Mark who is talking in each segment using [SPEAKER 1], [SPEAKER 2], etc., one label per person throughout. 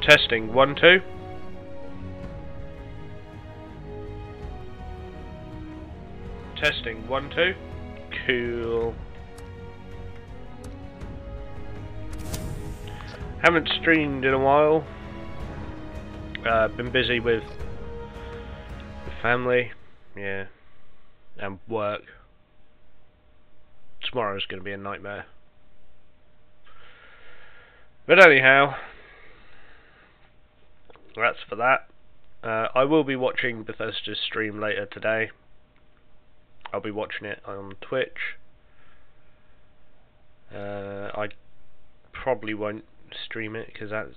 [SPEAKER 1] Testing 1 2. Testing 1 2. Cool. Haven't streamed in a while. Been busy with family, yeah, and work. Tomorrow's going to be a nightmare. But anyhow, that's for that. I will be watching Bethesda's stream later today. I'll be watching it on Twitch. I probably won't stream it because that's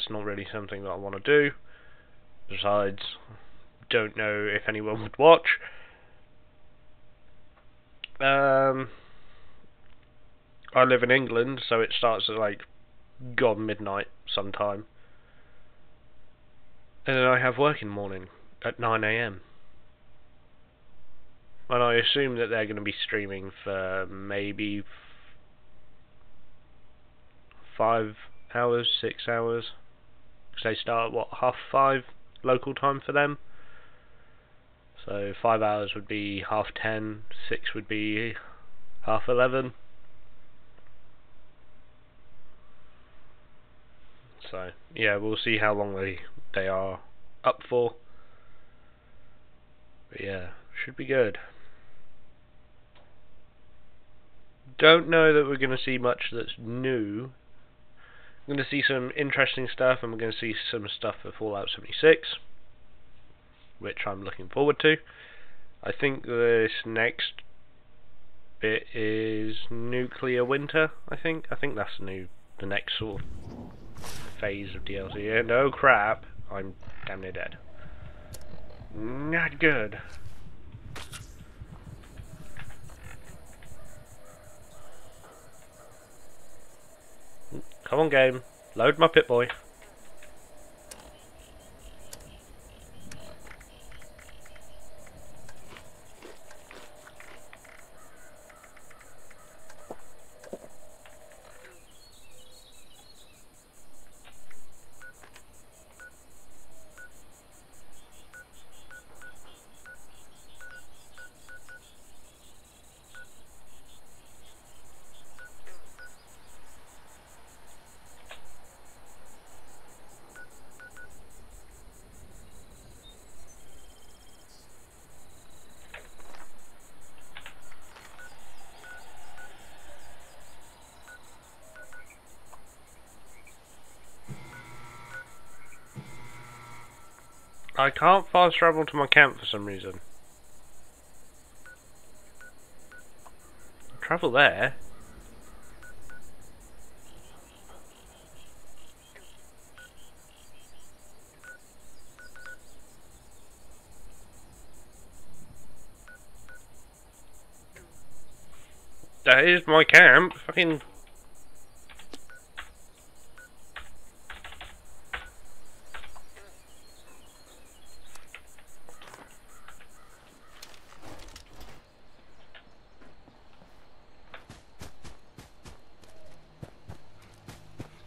[SPEAKER 1] not really something that I want to do. Besides, don't know if anyone would watch. I live in England, so it starts at like gone midnight sometime, and then I have work in the morning at 9 AM. And I assume that they're going to be streaming for maybe 5 hours, 6 hours. Because they start at what, 5:30 local time for them. So 5 hours would be 10:30, 6 would be 11:30. So yeah, we'll see how long they are up for. But yeah, should be good. Don't know that we're going to see much that's new. We're going to see some interesting stuff, and we're going to see some stuff for Fallout 76, which I'm looking forward to. I think this next bit is Nuclear Winter. I think that's the next sort of phase of DLC. And oh crap, I'm damn near dead. Not good. Come on, game. Load my Pip-Boy. I can't fast travel to my camp for some reason. Travel there? That is my camp. Fucking.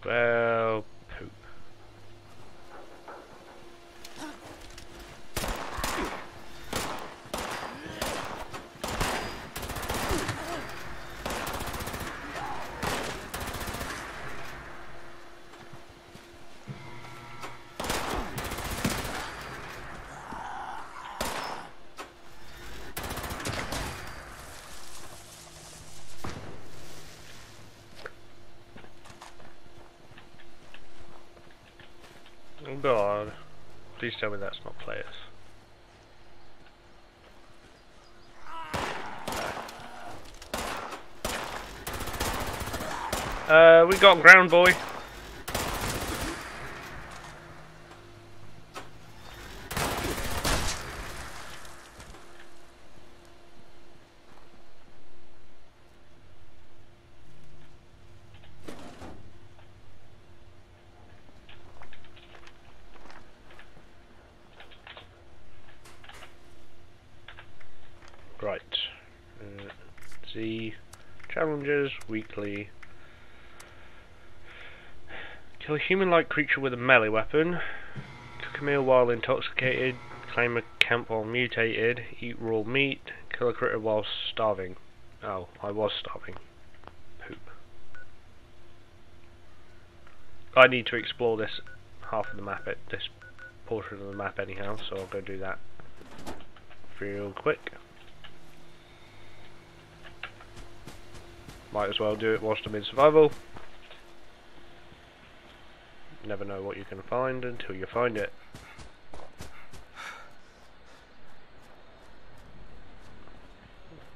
[SPEAKER 1] Well, poop. Oh god. Please tell me that's not players. We got ground boy. Right. See challenges weekly. Kill a human-like creature with a melee weapon. Cook a meal while intoxicated. Claim a camp while mutated. Eat raw meat. Kill a critter while starving. Oh, I was starving. Poop. I need to explore this half of the map, this portion of the map anyhow, so I'll go do that real quick. Might as well do it whilst I'm in survival. Never know what you can find until you find it.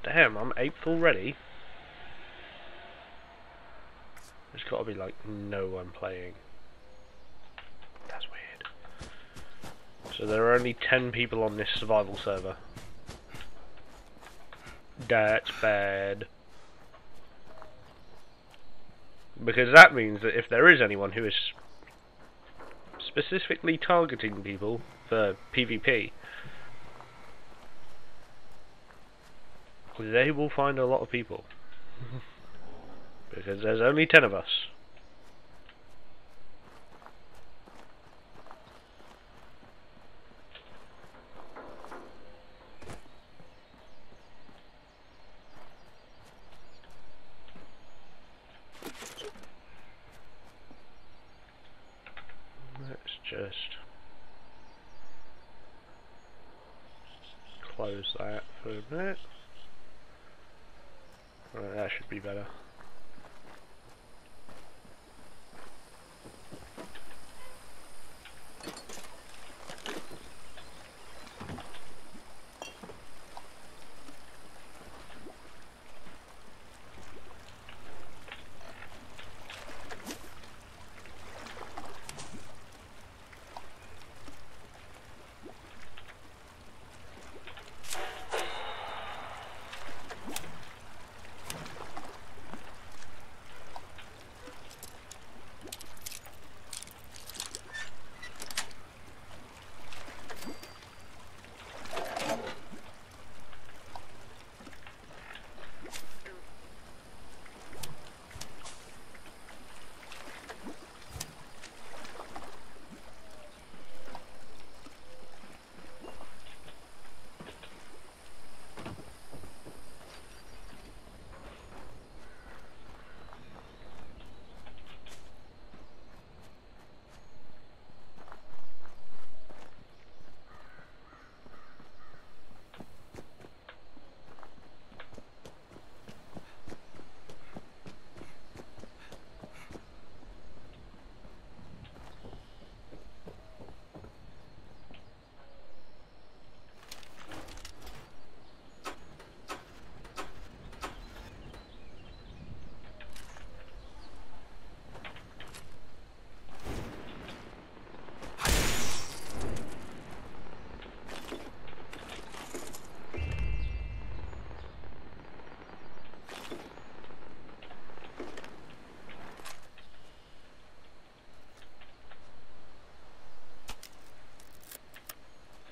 [SPEAKER 1] Damn, I'm 8th already. There's got to be like no one playing. That's weird. So there are only 10 people on this survival server. That's bad. Because that means that if there is anyone who is specifically targeting people for PvP, they will find a lot of people. Because there's only 10 of us. Let's just close that for a minute. Right, that should be better.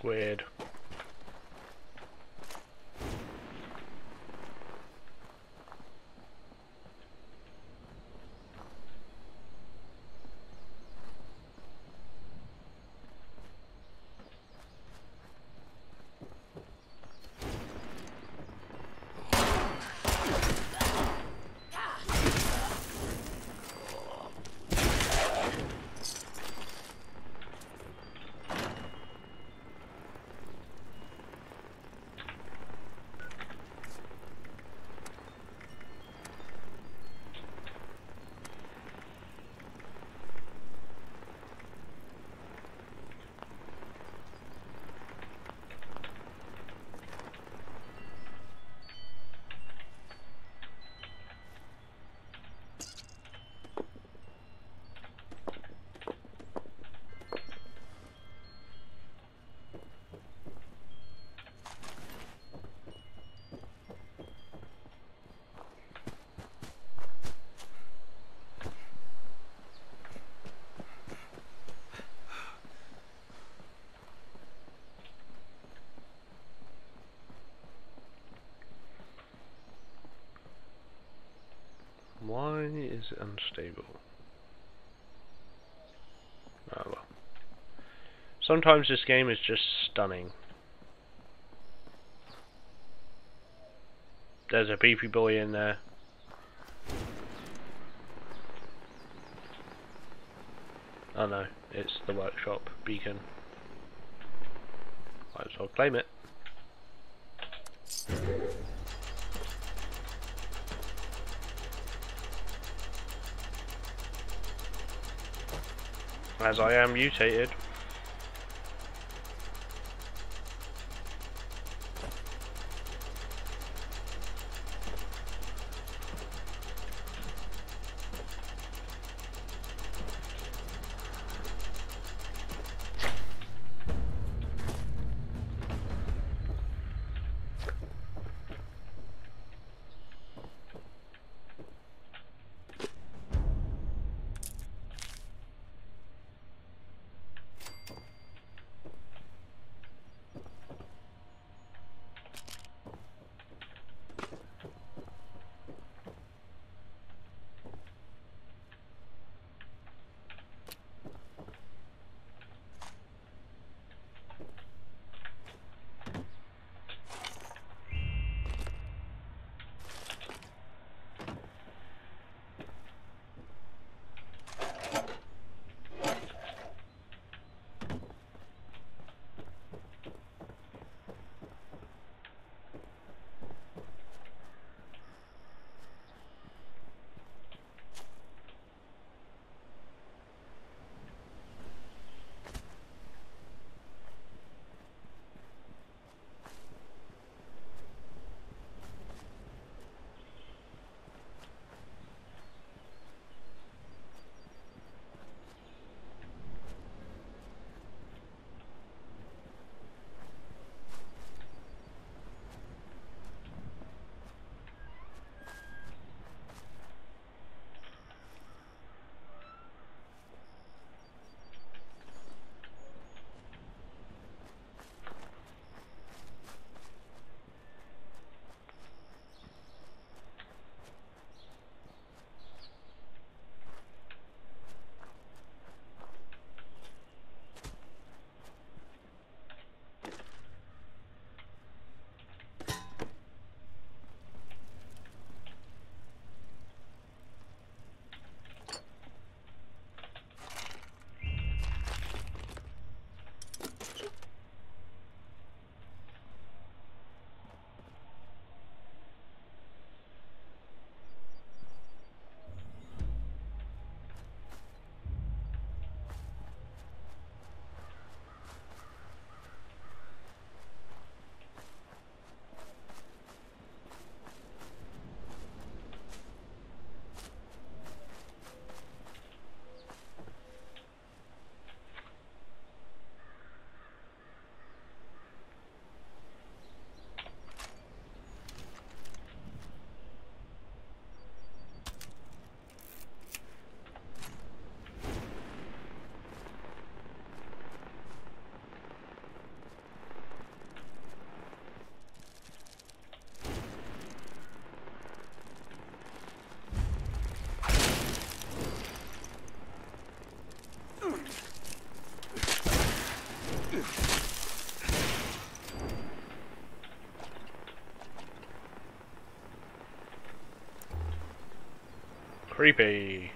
[SPEAKER 1] Weird. Why is it unstable? Sometimes this game is just stunning. There's a beefy boy in there. Oh no, it's the workshop beacon. Might as well claim it. As I am mutated.
[SPEAKER 2] Creepy.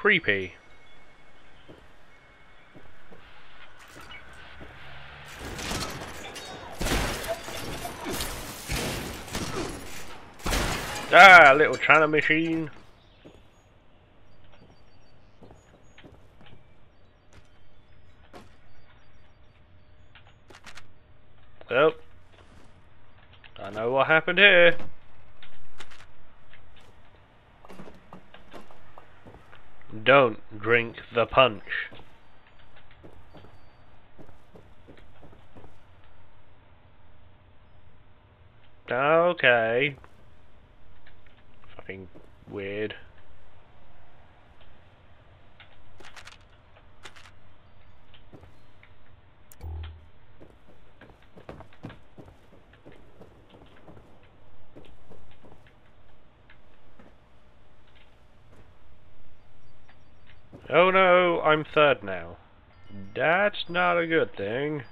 [SPEAKER 1] creepy. Ah, little China machine. Oh, I know what happened here. Don't drink the punch. Okay. Fucking weird. Oh no, I'm third now. That's not a good thing.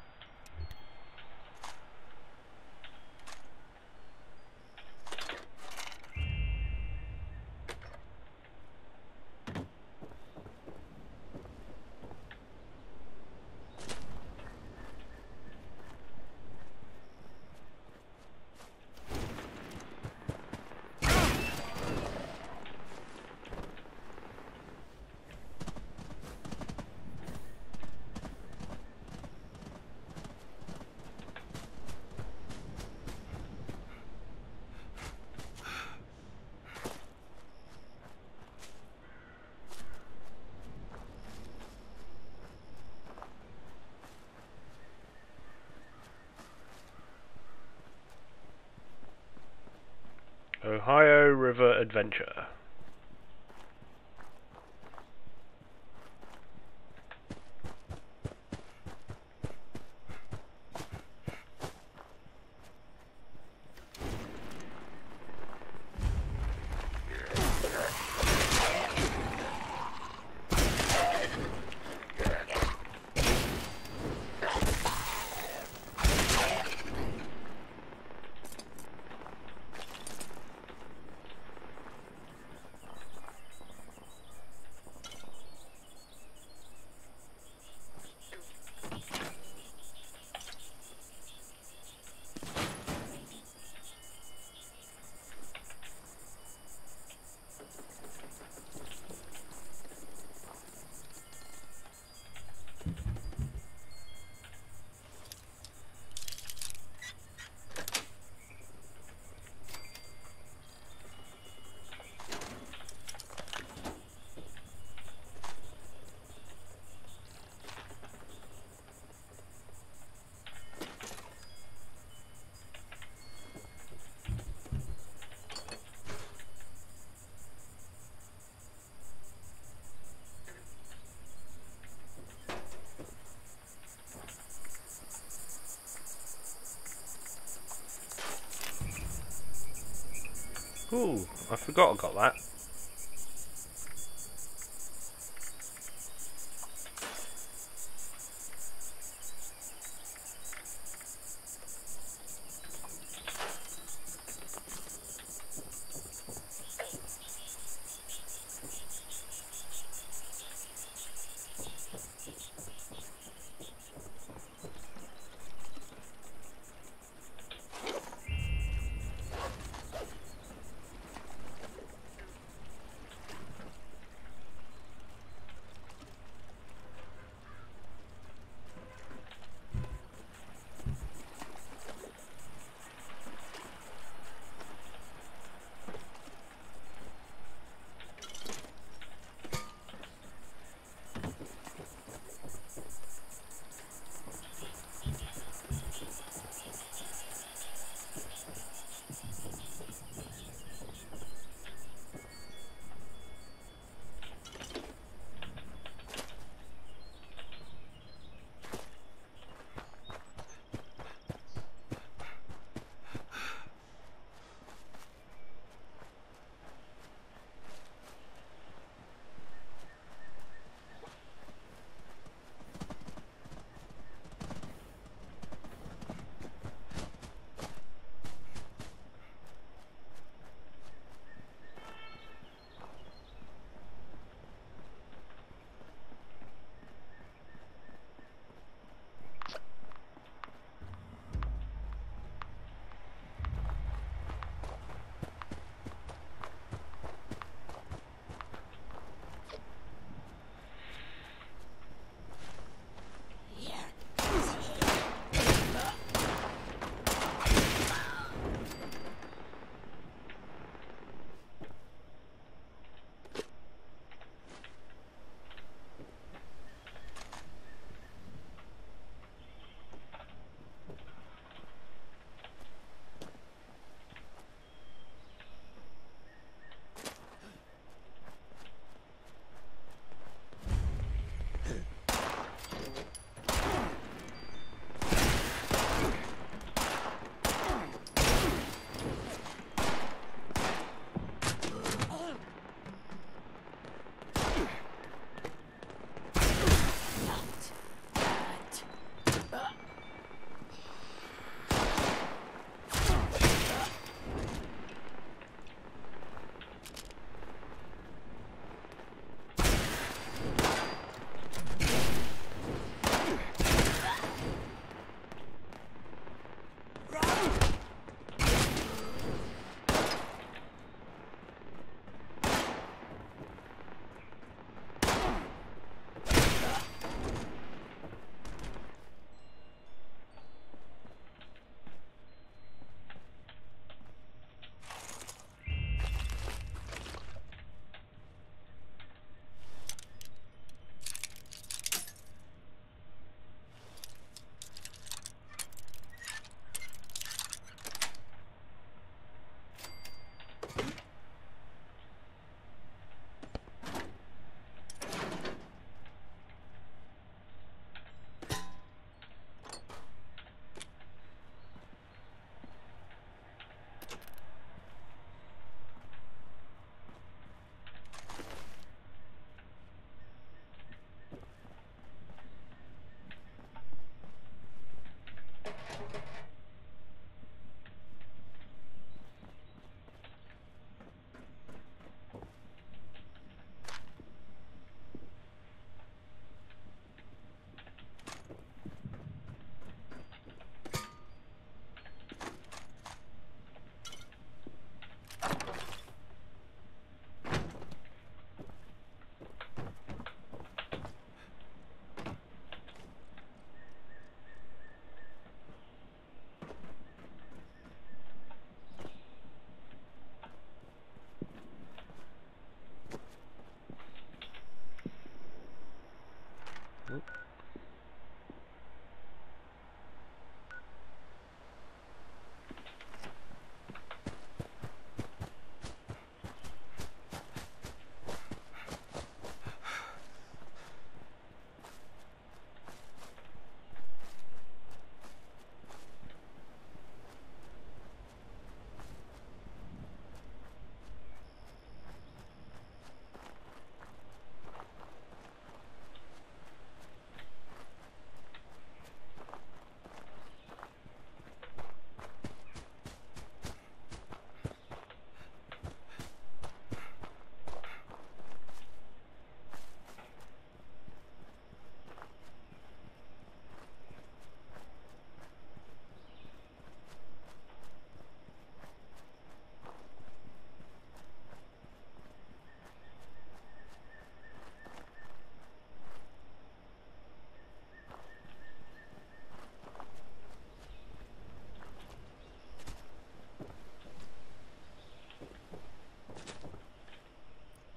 [SPEAKER 1] Ohio River Adventure. Ooh, I forgot I got that.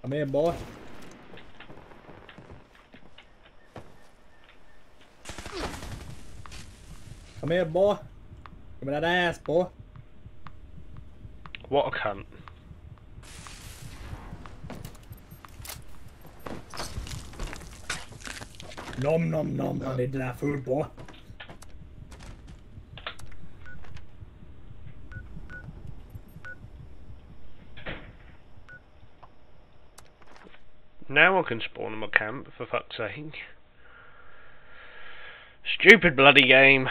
[SPEAKER 3] Come here, boy. Come here, boy. Give me that ass, boy.
[SPEAKER 1] What a cunt.
[SPEAKER 3] Nom nom nom. I need that food, boy.
[SPEAKER 1] Now I can spawn in my camp, for fuck's sake. Stupid bloody game.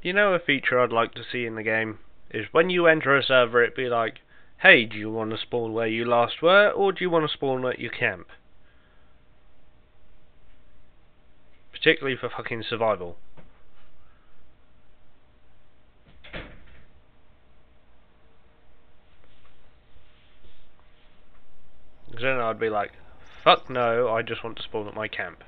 [SPEAKER 1] You know, a feature I'd like to see in the game is when you enter a server, it be like, hey, do you want to spawn where you last were, or do you want to spawn at your camp? Particularly for fucking survival. Because then I'd be like, fuck no, I just want to spawn at my camp.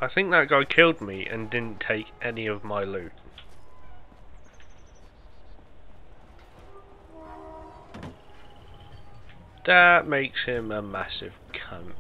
[SPEAKER 1] I think that guy killed me and didn't take any of my loot. That makes him a massive cunt.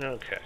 [SPEAKER 1] Okay.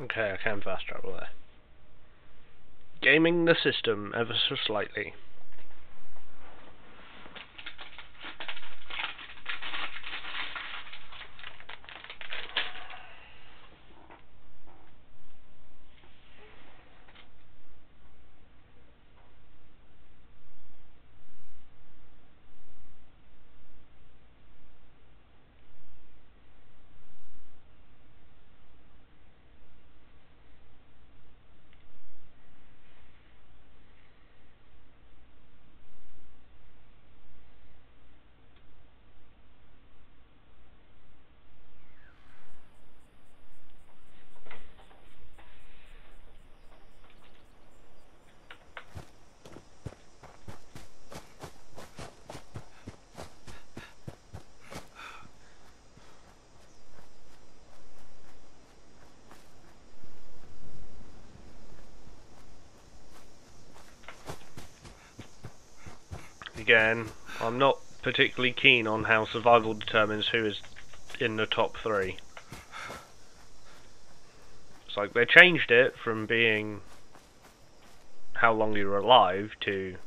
[SPEAKER 1] Okay, I can fast travel there. Gaming the system ever so slightly. Again, I'm not particularly keen on how survival determines who is in the top 3. It's like they changed it from being how long you were alive to,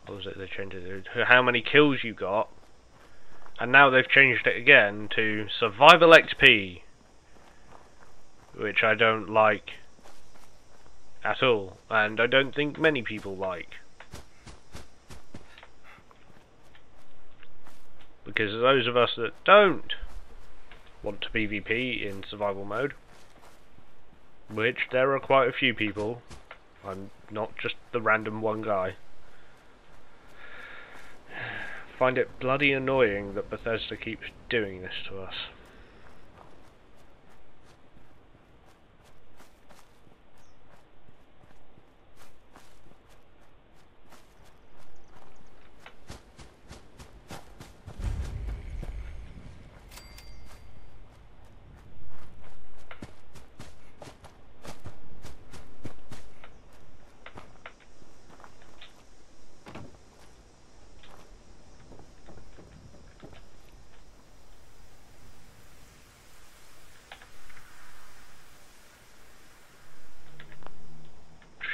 [SPEAKER 1] what was it they changed it to how many kills you got, and now they've changed it again to survival XP, which I don't like at all, and I don't think many people like. Because those of us that don't want to PvP in survival mode, which there are quite a few people, I'm not just the random one guy, find it bloody annoying that Bethesda keeps doing this to us.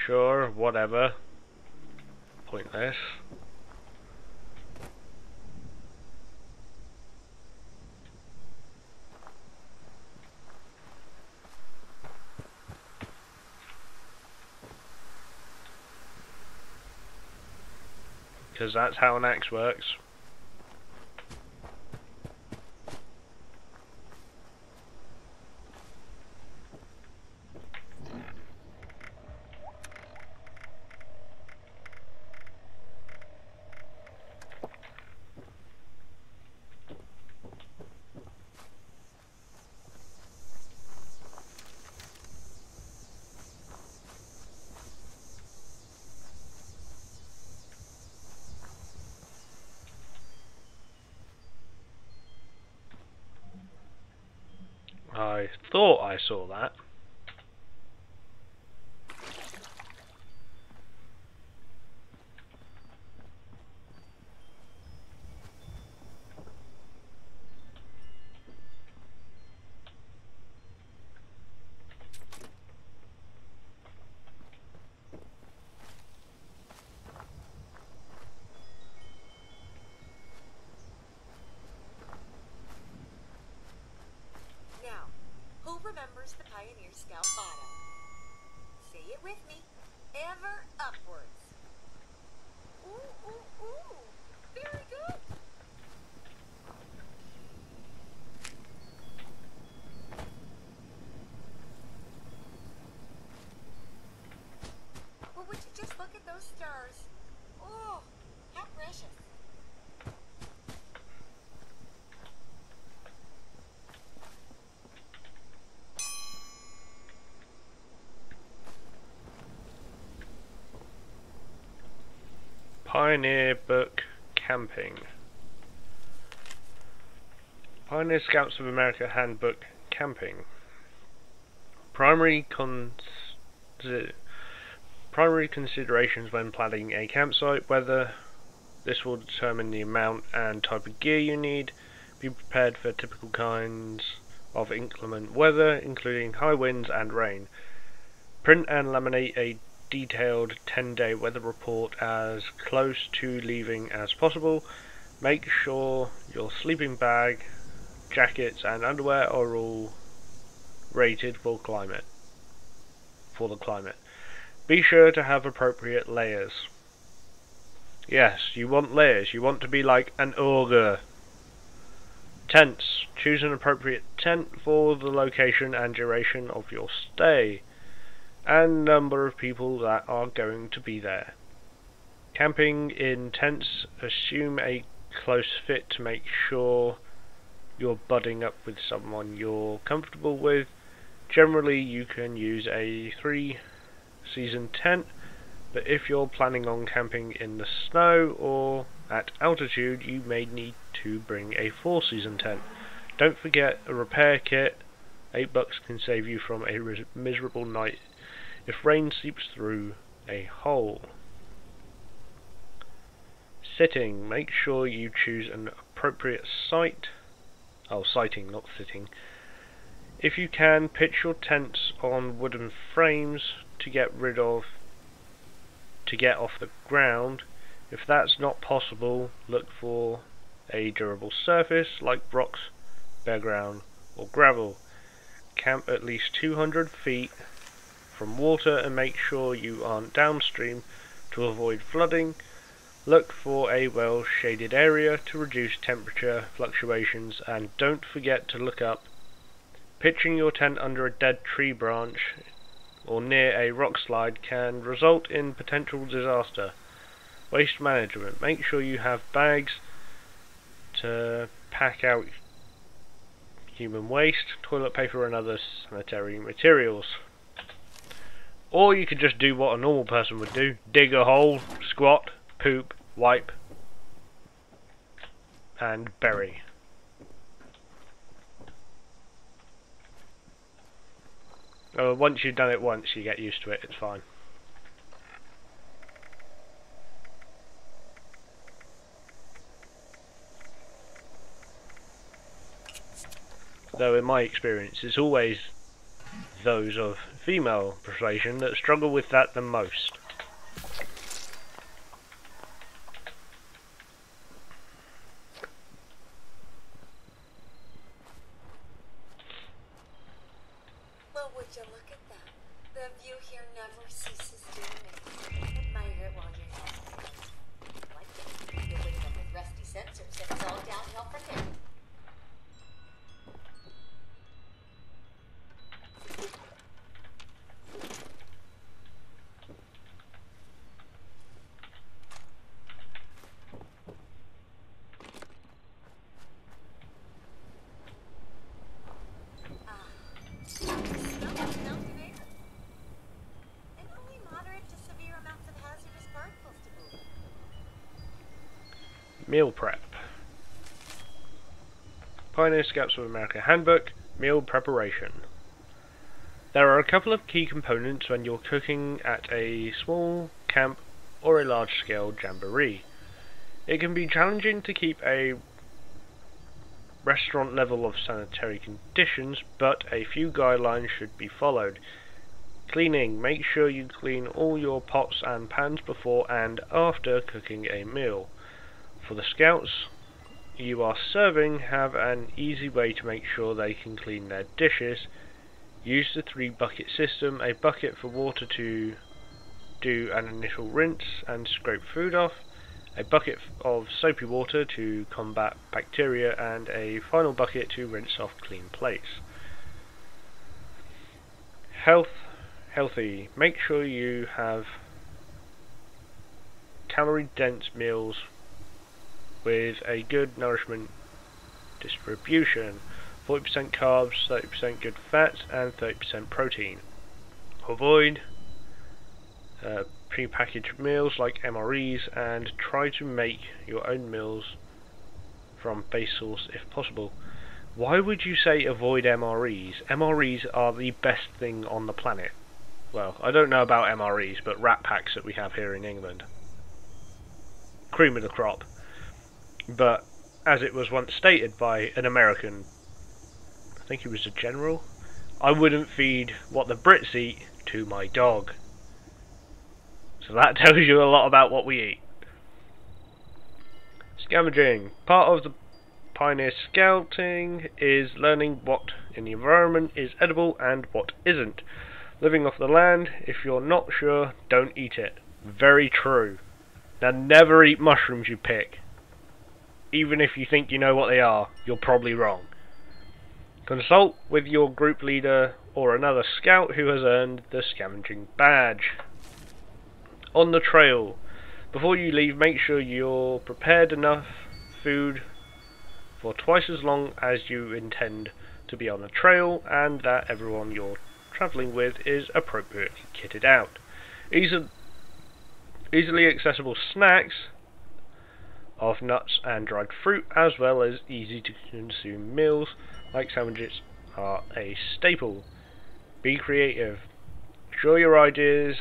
[SPEAKER 1] Sure, whatever. Pointless. Because that's how an axe works. I thought I saw that.
[SPEAKER 4] Remembers the Pioneer Scout motto. Say it with me. Ever upwards. Ooh, ooh, ooh. Very good. Well, would you just look at those stars? Oh, how precious.
[SPEAKER 1] Pioneer Book Camping. Pioneer Scouts of America Handbook Camping. Primary considerations when planning a campsite: whether this will determine the amount and type of gear you need. Be prepared for typical kinds of inclement weather, including high winds and rain. Print and laminate a detailed 10-day weather report as close to leaving as possible. Make sure your sleeping bag, jackets and underwear are all rated for the climate. Be sure to have appropriate layers. Yes, you want layers. You want to be like an ogre. Tents. Choose an appropriate tent for the location and duration of your stay, and number of people that are going to be there. Camping in tents. Assume a close fit to make sure you're budding up with someone you're comfortable with. Generally you can use a 3-season tent, but if you're planning on camping in the snow or at altitude, you may need to bring a 4-season tent. Don't forget a repair kit. $8 can save you from a miserable night if rain seeps through a hole. Sitting. Make sure you choose an appropriate site. Oh, sighting, not sitting. If you can, pitch your tents on wooden frames to get off the ground. If that's not possible, look for a durable surface like rocks, bare ground or gravel. Camp at least 200 feet from water and make sure you aren't downstream to avoid flooding. Look for a well shaded area to reduce temperature fluctuations, and don't forget to look up. Pitching your tent under a dead tree branch or near a rock slide can result in potential disaster. Waste management. Make sure you have bags to pack out human waste, toilet paper and other sanitary materials. Or you could just do what a normal person would do. Dig a hole, squat, poop, wipe and bury. Once you've done it once, you get used to it, it's fine. Though in my experience, it's always those of female persuasion that struggle with that the most.
[SPEAKER 4] Well, would you look at that? The view here never ceases to amaze. Admire it while you're here. Like it. You'll wake up with rusty sensors and it's all downhill from there.
[SPEAKER 1] Meal prep. Pioneer Scouts of America Handbook, Meal Preparation. There are a couple of key components when you're cooking at a small camp or a large-scale jamboree. It can be challenging to keep a restaurant level of sanitary conditions, but a few guidelines should be followed. Cleaning. Make sure you clean all your pots and pans before and after cooking a meal. For the scouts you are serving, have an easy way to make sure they can clean their dishes. Use the 3-bucket system, a bucket for water to do an initial rinse and scrape food off, a bucket of soapy water to combat bacteria, and a final bucket to rinse off clean plates. Healthy. Make sure you have calorie-dense meals with a good nourishment distribution. 40% carbs, 30% good fats, and 30% protein. Avoid pre-packaged meals like MREs, and try to make your own meals from base source if possible. Why would you say avoid MREs? MREs are the best thing on the planet. Well, I don't know about MREs, but rat packs that we have here in England. Cream of the crop. But as it was once stated by an American, I think he was a general, I wouldn't feed what the Brits eat to my dog. So that tells you a lot about what we eat. Scavenging. Part of the Pioneer Scouting is learning what in the environment is edible and what isn't. Living off the land, if you're not sure, don't eat it. Very true. Now never eat mushrooms you pick. Even if you think you know what they are, you're probably wrong. Consult with your group leader or another scout who has earned the scavenging badge. On the trail. Before you leave, make sure you're prepared enough food for twice as long as you intend to be on a trail, and that everyone you're travelling with is appropriately kitted out. Easily accessible snacks of nuts and dried fruit, as well as easy to consume meals like sandwiches, are a staple. Be creative. Share your ideas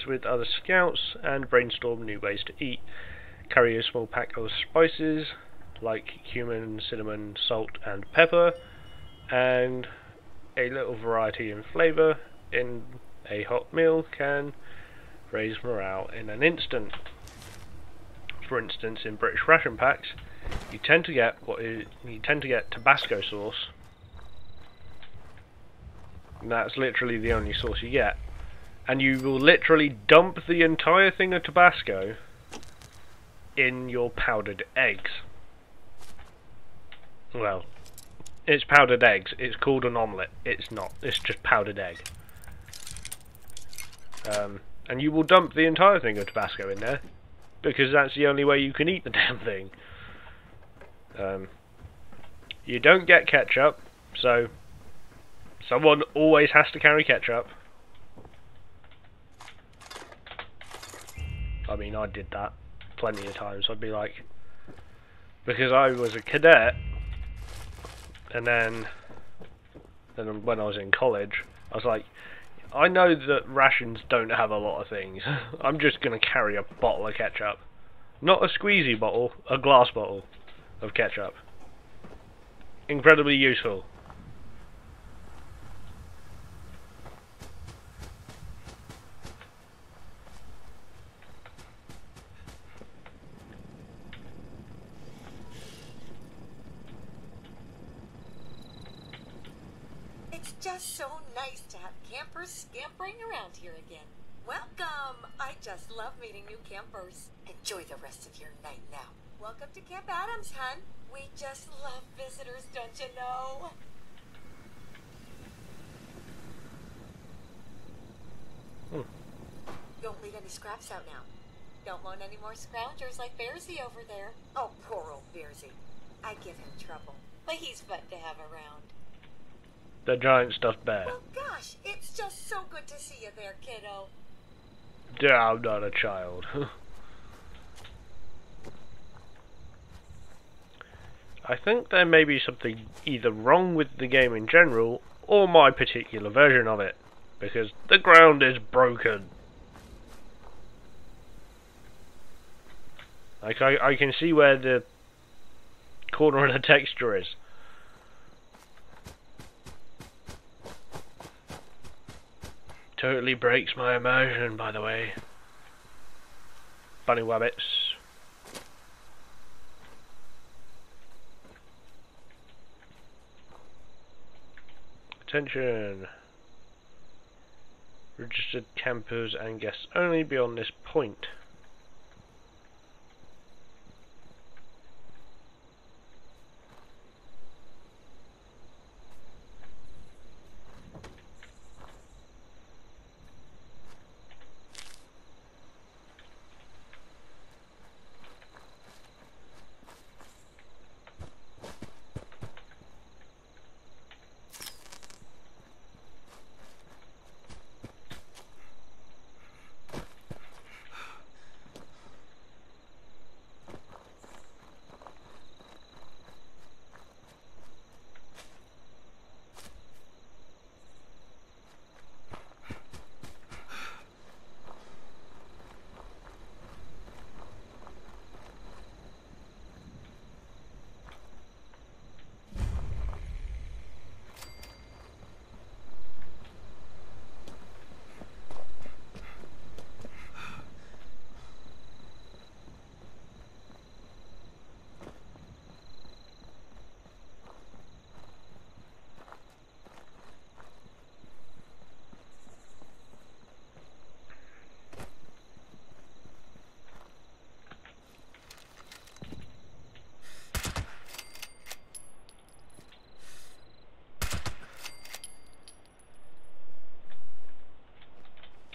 [SPEAKER 1] with other scouts and brainstorm new ways to eat. Carry a small pack of spices like cumin, cinnamon, salt and pepper, and a little variety in flavour in a hot meal can raise morale in an instant. For instance, in British ration packs, you tend to get Tabasco sauce. And that's literally the only sauce you get. And you will literally dump the entire thing of Tabasco in your powdered eggs. Well, it's powdered eggs. It's called an omelette. It's not. It's just powdered egg. And you will dump the entire thing of Tabasco in there, because that's the only way you can eat the damn thing. You don't get ketchup, so someone always has to carry ketchup. I mean, I did that plenty of times. I'd be like, because I was a cadet, and then when I was in college, I was like, I know that rations don't have a lot of things. I'm just going to carry a bottle of ketchup. Not a squeezy bottle, a glass bottle of ketchup. Incredibly useful.
[SPEAKER 4] It's just so nice to have campers scampering around here again. Welcome! I just love meeting new campers. Enjoy the rest of your night now. Welcome to Camp Adams, hun. We just love visitors, don't you know? Don't leave any scraps out now. Don't want any more scroungers like Bearsy over there. Oh, poor old Bearsy. I give him trouble, but he's fun to have around.
[SPEAKER 1] The giant stuffed bear.
[SPEAKER 4] Well, gosh, it's just so good to see you there, kiddo.
[SPEAKER 1] Yeah, I'm not a child. I think there may be something either wrong with the game in general, or my particular version of it, because the ground is broken. Like, I can see where the corner of the texture is. Totally breaks my immersion, by the way. Bunny wabbits. Attention. Registered campers and guests only beyond this point.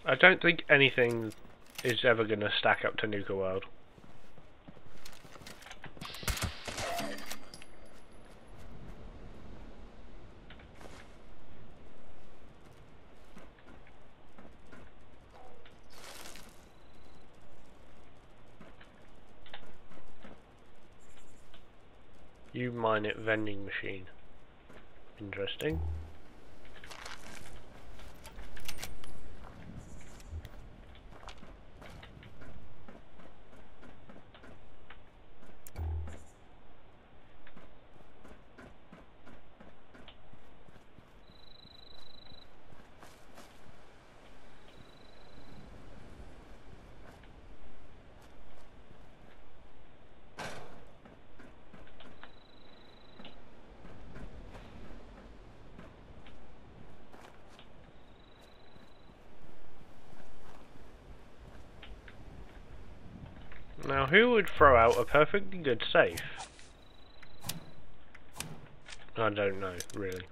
[SPEAKER 1] I don't think anything is ever going to stack up to Nuka World. You mine it vending machine. Interesting. Now, who would throw out a perfectly good safe? I don't know, really.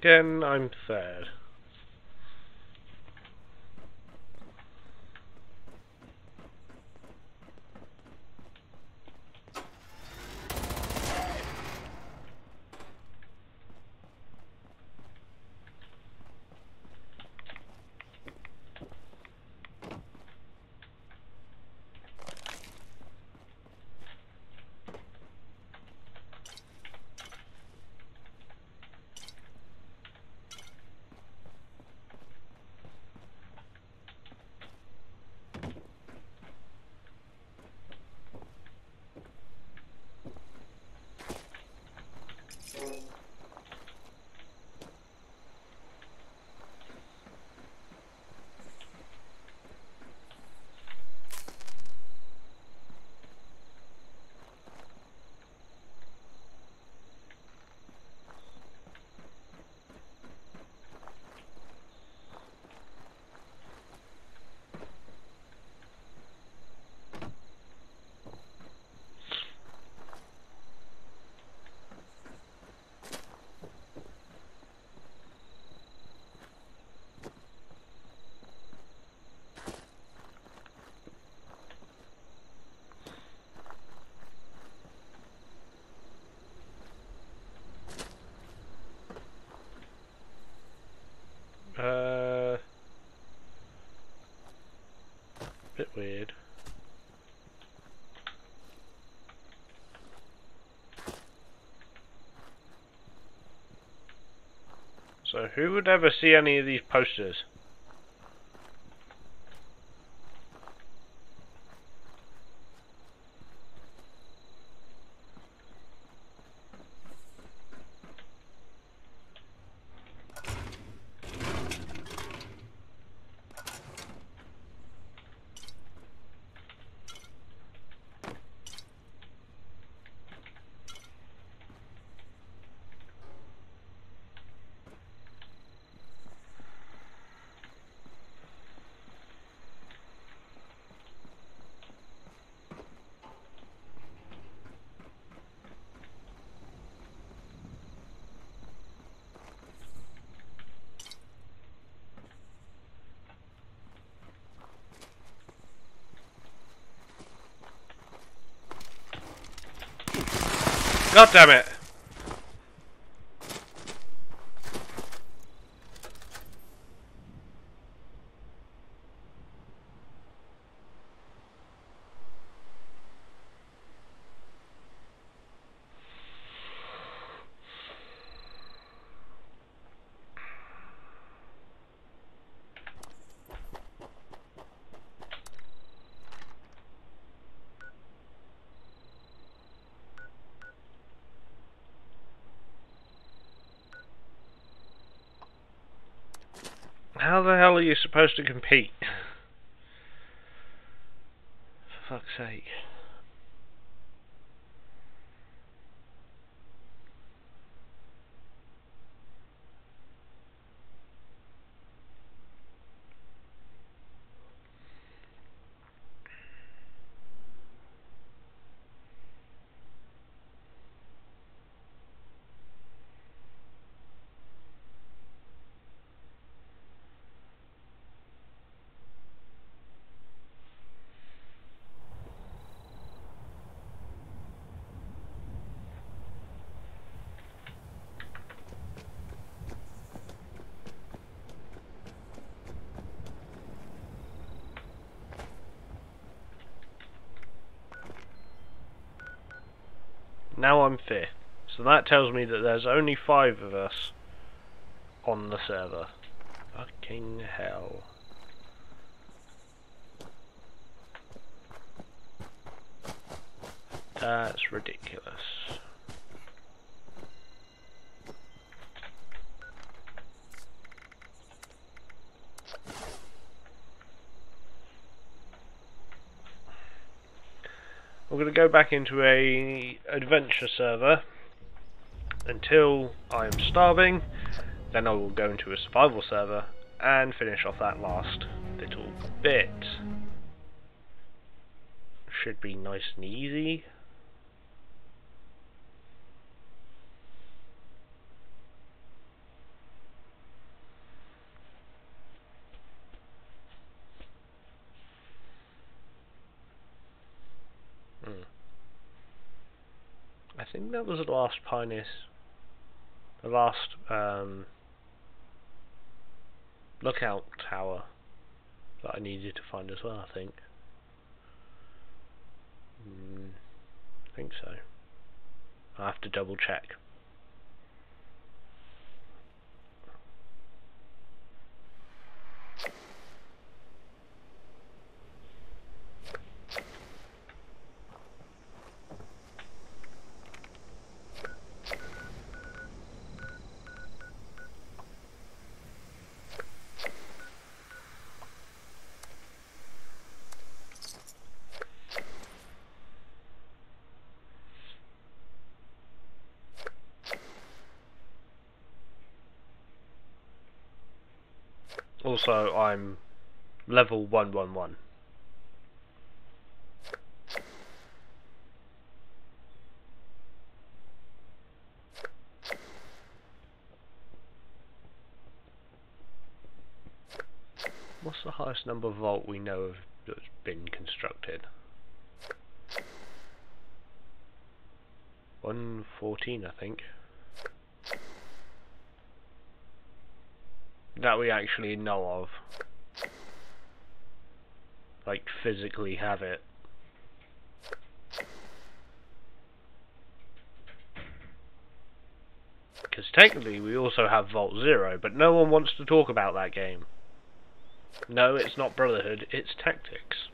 [SPEAKER 1] Again, I'm third. Bit weird. So who would ever see any of these posters? God damn it! How the hell are you supposed to compete? For fuck's sake. Now I'm fifth. So that tells me that there's only 5 of us on the server. Fucking hell. That's ridiculous. We're going to go back into a adventure server until I am starving, then I will go into a survival server and finish off that last little bit. Should be nice and easy. think that was the last Pioneer, the last lookout tower that I needed to find as well, I think. I think so. I have to double check. Also, I'm level 111. What's the highest number of vault we know of that's been constructed? 114, I think. That we actually know of. Like, physically have it. Because technically we also have Vault Zero, but no one wants to talk about that game. No, it's not Brotherhood, it's Tactics.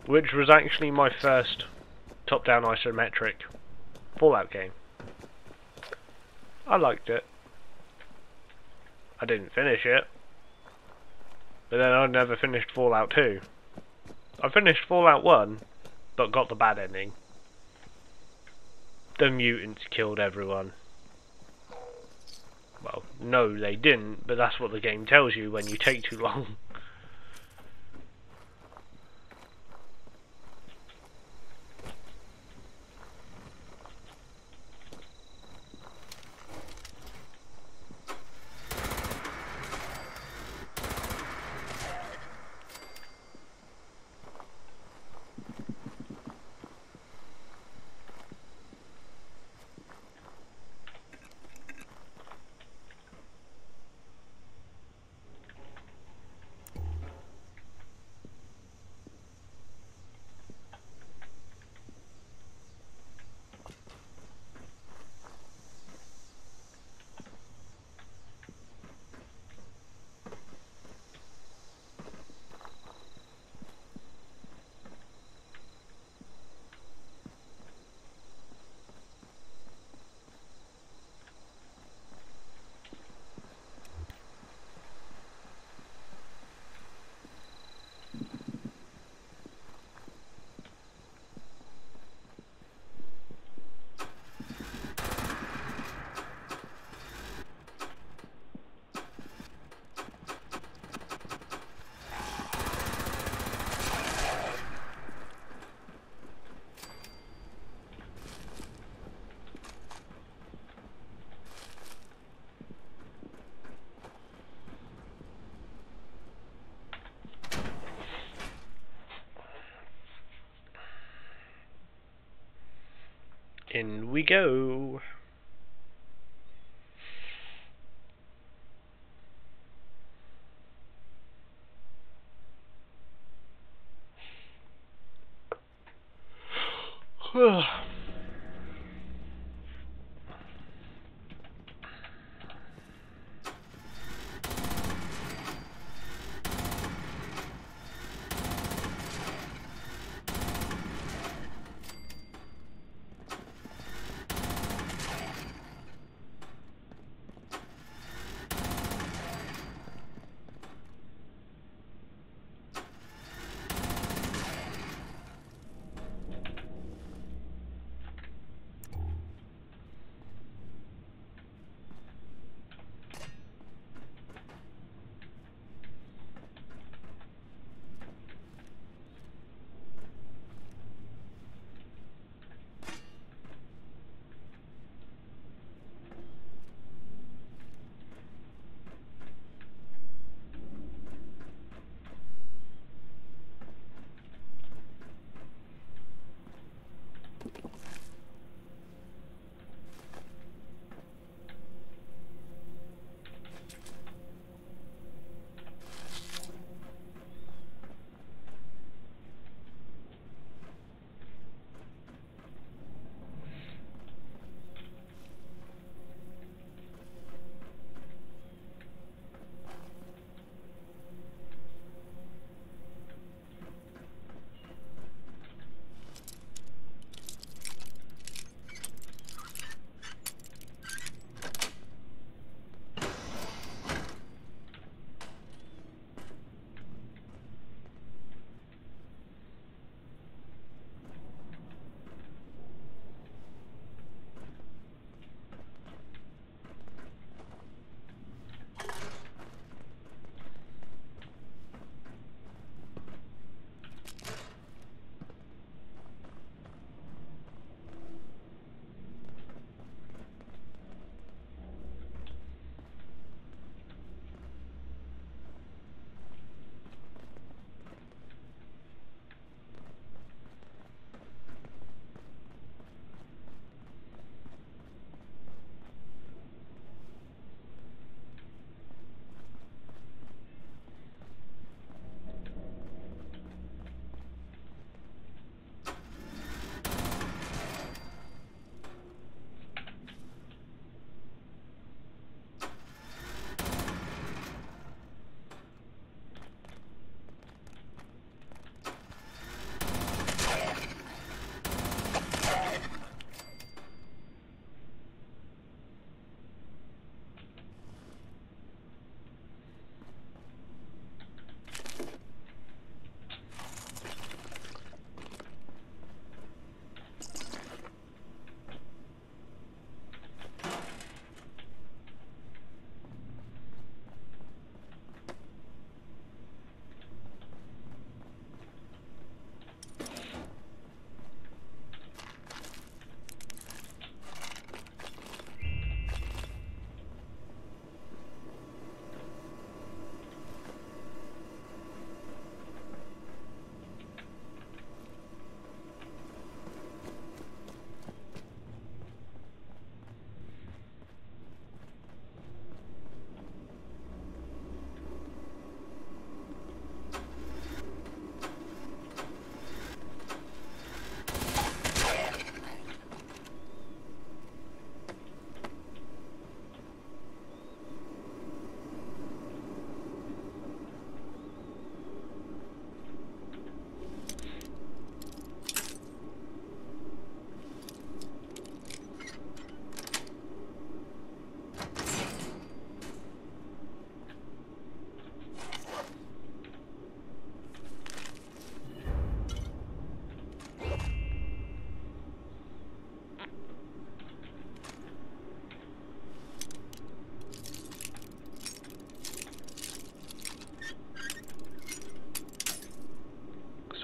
[SPEAKER 1] Which was actually my first top-down isometric Fallout game. I liked it. I didn't finish it. But then I never finished Fallout 2. I finished Fallout 1, but got the bad ending. The mutants killed everyone. Well, no they didn't, but that's what the game tells you when you take too long. In we go.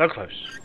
[SPEAKER 1] So close.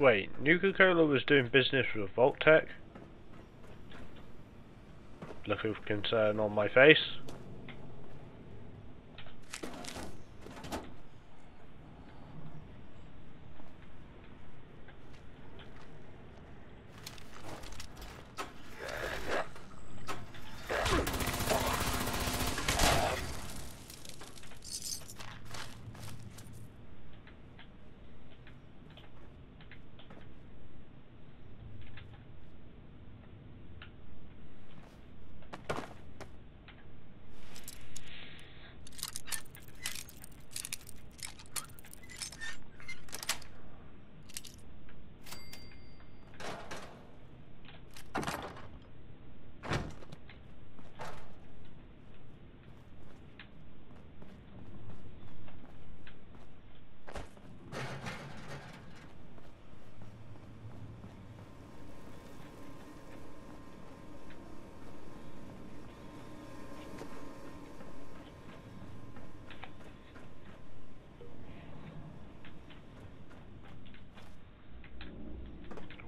[SPEAKER 1] Wait, Nuka-Cola was doing business with Vault-Tec? Look of concern on my face.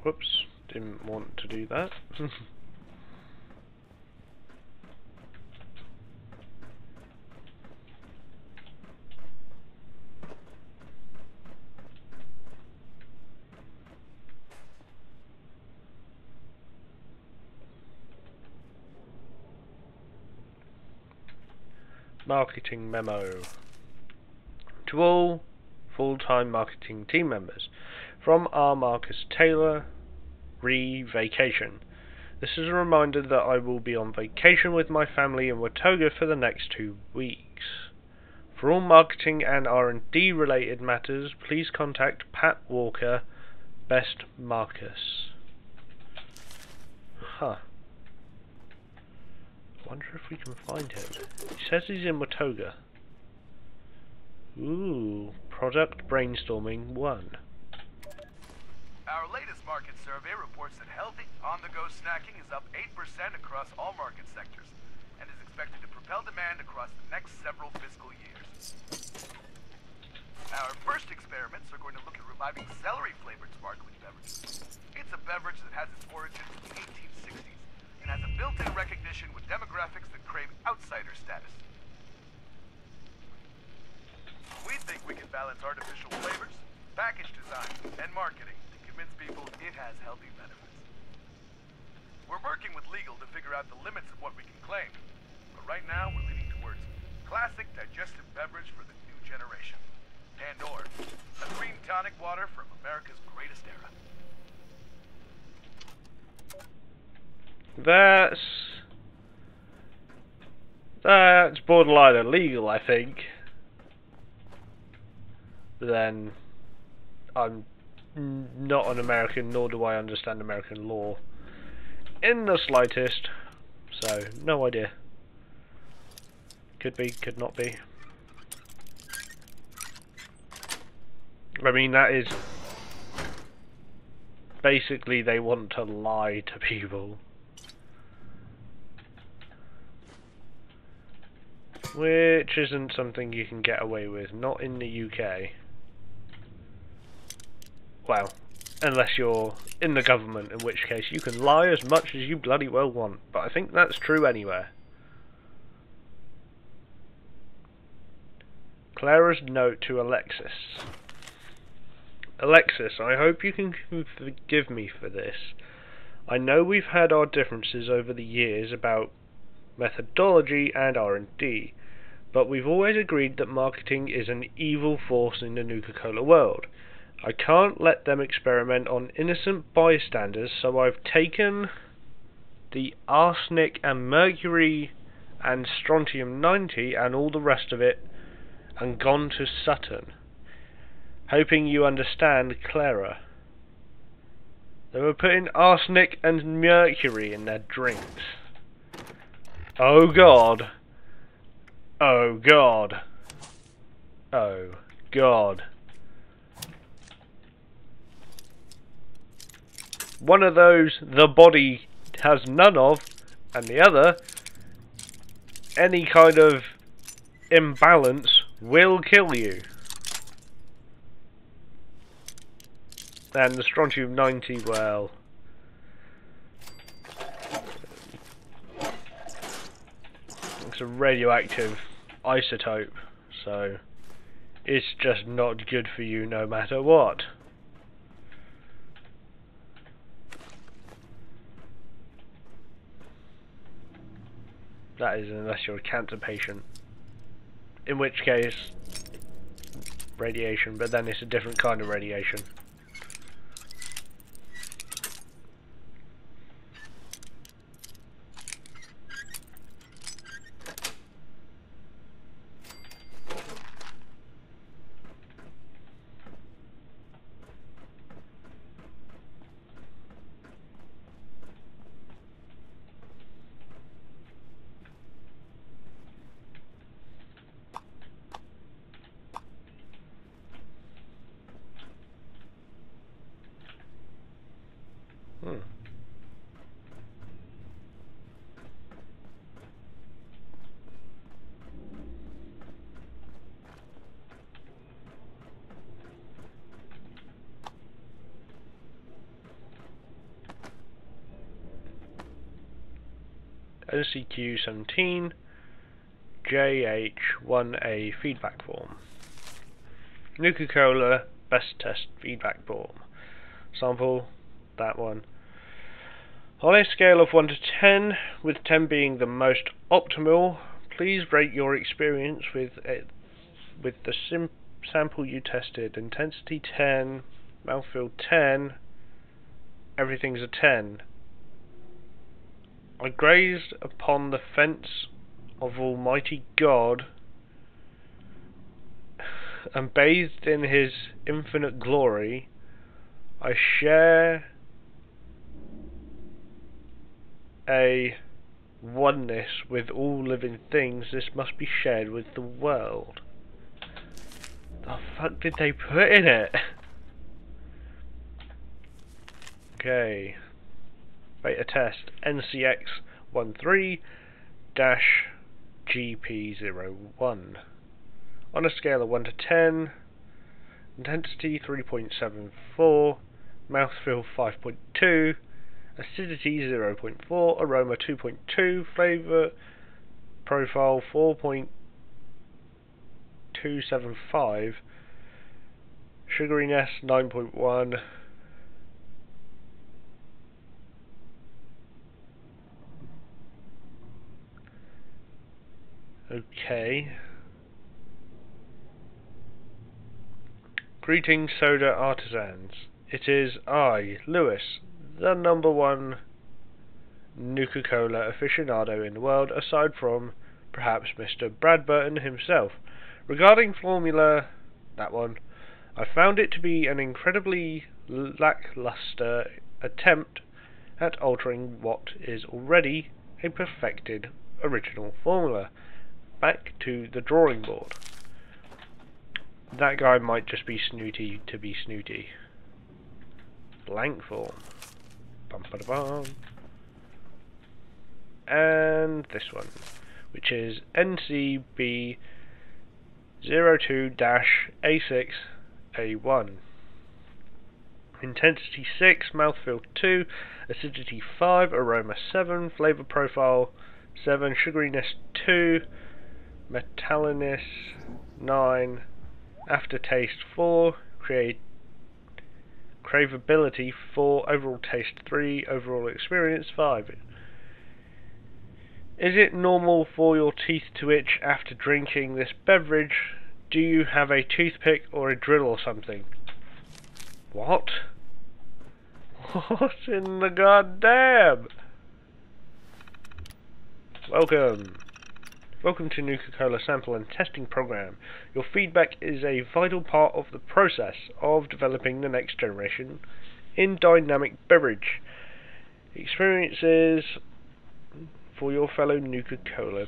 [SPEAKER 1] Whoops, didn't want to do that. Marketing memo. To all full-time marketing team members, from R. Marcus Taylor, Vacation. This is a reminder that I will be on vacation with my family in Watoga for the next 2 weeks. For all marketing and R&D related matters, please contact Pat Walker, Best Marcus. Huh. Wonder if we can find him. He says he's in Watoga. Ooh, product brainstorming 1.
[SPEAKER 5] Our latest market survey reports that healthy, on-the-go snacking is up 8% across all market sectors and is expected to propel demand across the next several fiscal years. Our first experiments are going to look at reviving celery-flavored sparkling beverages. It's a beverage that has its origins in the 1860s and has a built-in recognition with demographics that crave outsider status. We think we can balance artificial flavors, package design, and marketing to convince people it has healthy benefits. We're working with legal to figure out the limits of what we can claim, but right now we're leaning towards classic digestive beverage for the new generation, and/or a green tonic water from America's greatest era.
[SPEAKER 1] That's borderline illegal, I think. But then I'm not an American, nor do I understand American law in the slightest, so no idea. Could be, could not be. I mean, that is basically, they want to lie to people. Which isn't something you can get away with, not in the UK. Well, unless you're in the government, in which case you can lie as much as you bloody well want. But I think that's true anywhere. Clara's note to Alexis. Alexis, I hope you can forgive me for this. I know we've had our differences over the years about methodology and R&D, but we've always agreed that marketing is an evil force in the Nuka-Cola world. I can't let them experiment on innocent bystanders, so I've taken the arsenic and mercury and strontium-90 and all the rest of it and gone to Sutton. Hoping you understand, Clara. They were putting arsenic and mercury in their drinks. Oh God. Oh God. Oh God. One of those the body has none of, and the other, any kind of imbalance will kill you. And the strontium-90, well, it's a radioactive isotope, so it's just not good for you no matter what. That is, unless you're a cancer patient, in which case radiation, but then it's a different kind of radiation. OCQ 17 JH1A feedback form. Nuka-Cola best test feedback form. Sample, that one. On a scale of 1 to 10, with 10 being the most optimal, please rate your experience with the sample you tested. Intensity 10, mouthfeel 10, everything's a 10. I grazed upon the fence of Almighty God and bathed in his infinite glory, I share a oneness with all living things. This must be shared with the world. The fuck did they put in it? Okay. Beta test NCX13-GP01. On a scale of 1 to 10, intensity 3.74, mouthfeel 5.2, acidity 0.4, aroma 2.2, flavour profile 4.275, sugariness 9.1. Okay. Greetings, soda artisans. It is I, Lewis, the #1 Nuka-Cola aficionado in the world, aside from perhaps Mr. Brad Burton himself. Regarding Formula, that one, I found it to be an incredibly lackluster attempt at altering what is already a perfected original formula. Back to the drawing board. That guy might just be snooty to be snooty. Blank form. Bum ba da bum. And this one, which is NCB02-A6A1. Intensity 6, mouthfeel 2, acidity 5, aroma 7, flavour profile 7, sugariness 2, metalliness 9, aftertaste 4, craveability 4, overall taste 3, overall experience 5. Is it normal for your teeth to itch after drinking this beverage? Do you have a toothpick or a drill or something? What? What in the goddamn? Welcome to Nuka-Cola Sample and Testing Program. Your feedback is a vital part of the process of developing the next generation in dynamic beverage experiences for your fellow Nuka-Cola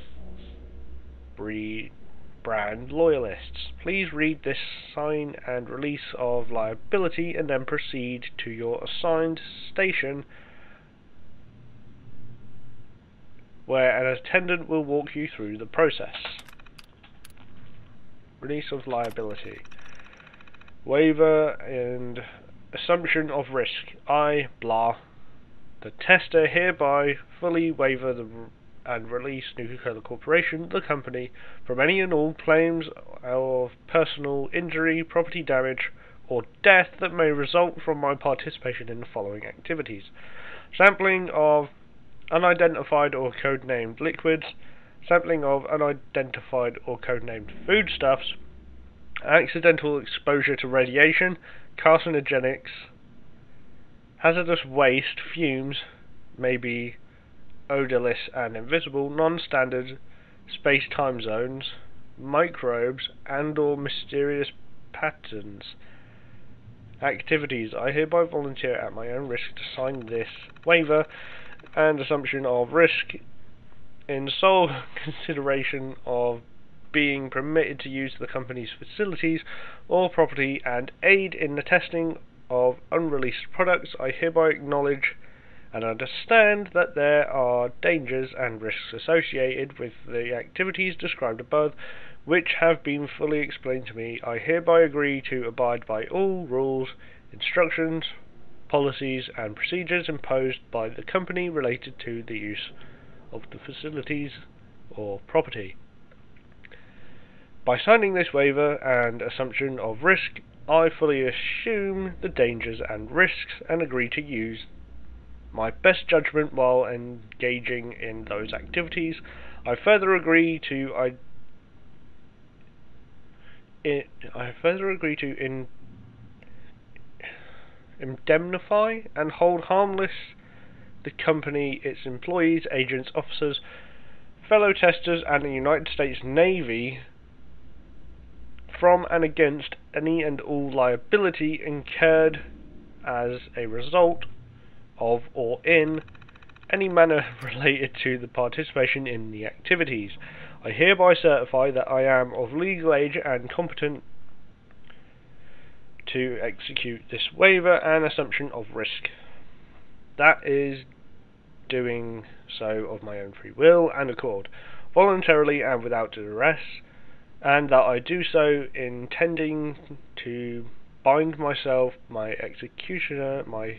[SPEAKER 1] brand loyalists. Please read this sign and release of liability and then proceed to your assigned station, where an attendant will walk you through the process. Release of liability. Waiver and assumption of risk. I, blah, the tester hereby fully waiver and release Nuka-Cola Corporation, the company, from any and all claims of personal injury, property damage, or death that may result from my participation in the following activities: sampling of unidentified or codenamed liquids, sampling of unidentified or codenamed foodstuffs, accidental exposure to radiation, carcinogenics, hazardous waste, fumes, maybe odorless and invisible, non-standard space-time zones, microbes, and or mysterious patterns. Activities. I hereby volunteer at my own risk to sign this waiver and assumption of risk in sole consideration of being permitted to use the company's facilities or property and aid in the testing of unreleased products. I hereby acknowledge and understand that there are dangers and risks associated with the activities described above, which have been fully explained to me. I hereby agree to abide by all rules, instructions, policies and procedures imposed by the company related to the use of the facilities or property. By signing this waiver and assumption of risk, I fully assume the dangers and risks and agree to use my best judgment while engaging in those activities. I further agree to indemnify and hold harmless the company, its employees, agents, officers, fellow testers, and the United States Navy from and against any and all liability incurred as a result of or in any manner related to the participation in the activities. I hereby certify that I am of legal age and competent to execute this waiver and assumption of risk. That is doing so of my own free will and accord, voluntarily and without duress, and that I do so intending to bind myself, my executioner, my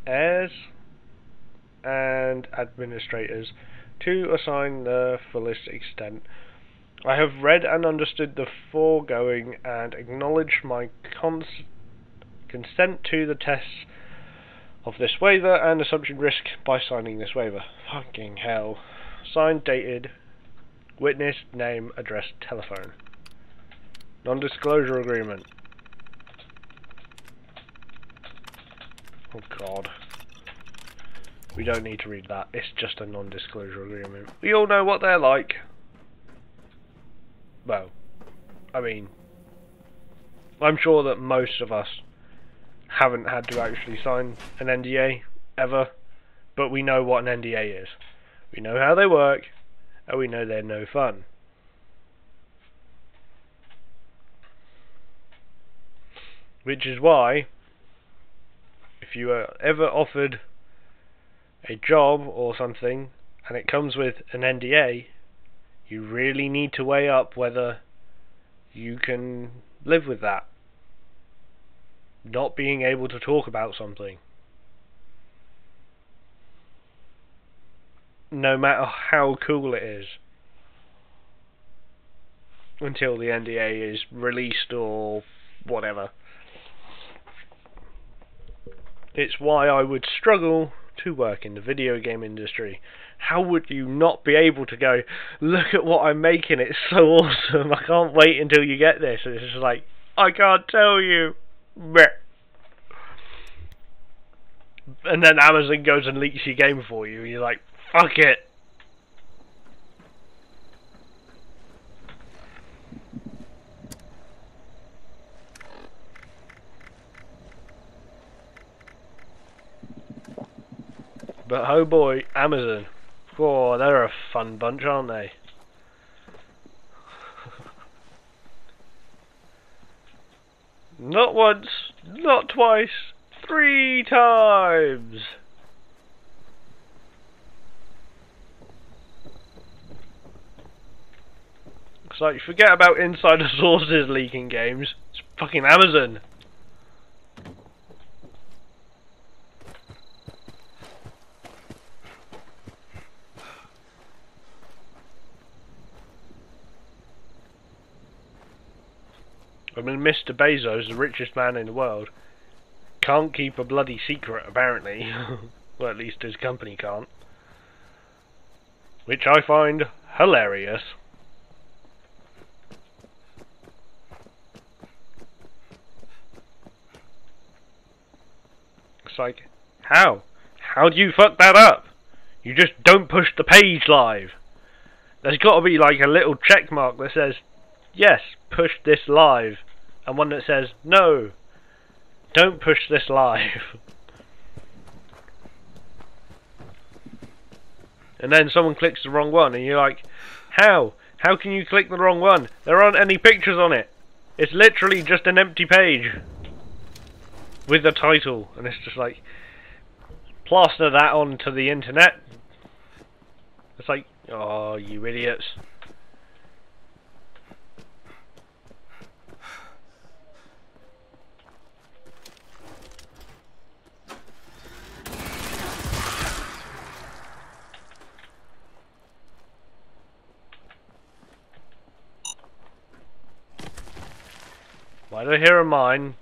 [SPEAKER 1] heirs, and administrators to assign the fullest extent. I have read and understood the foregoing and acknowledge my consent to the tests of this waiver and assumption risk by signing this waiver. Fucking hell. Signed, dated, witness, name, address, telephone. Non-disclosure agreement. Oh god. We don't need to read that. It's just a non-disclosure agreement. We all know what they're like. Well, I mean, I'm sure that most of us haven't had to actually sign an NDA ever, but we know what an NDA is. We know how they work, and we know they're no fun. Which is why, if you are ever offered a job or something, and it comes with an NDA, you really need to weigh up whether you can live with that. Not being able to talk about something. No matter how cool it is. Until the NDA is released or whatever. It's why I would struggle to work in the video game industry. How would you not be able to go, look at what I'm making, it's so awesome, I can't wait until you get this. And it's just like, I can't tell you. And then Amazon goes and leaks your game for you, and you're like, fuck it. But oh boy, Amazon. Oh, they're a fun bunch, aren't they? Not once, not twice, 3 times! It's like, forget about insider sources leaking games. It's fucking Amazon. I mean, Mr. Bezos, the richest man in the world, can't keep a bloody secret, apparently. Well, at least his company can't. Which I find hilarious. It's like, how? How do you fuck that up? You just don't push the page live. There's got to be like a little check mark that says, yes, push this live. And one that says, no, don't push this live. And then someone clicks the wrong one, and you're like, how? How can you click the wrong one? There aren't any pictures on it. It's literally just an empty page with the title. And it's just like, plaster that onto the internet. It's like, oh, you idiots. Why do I hear a mine?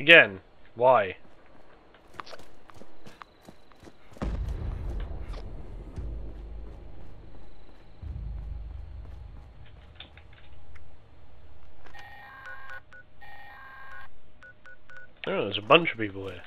[SPEAKER 1] Again, why? Oh, there's a bunch of people here.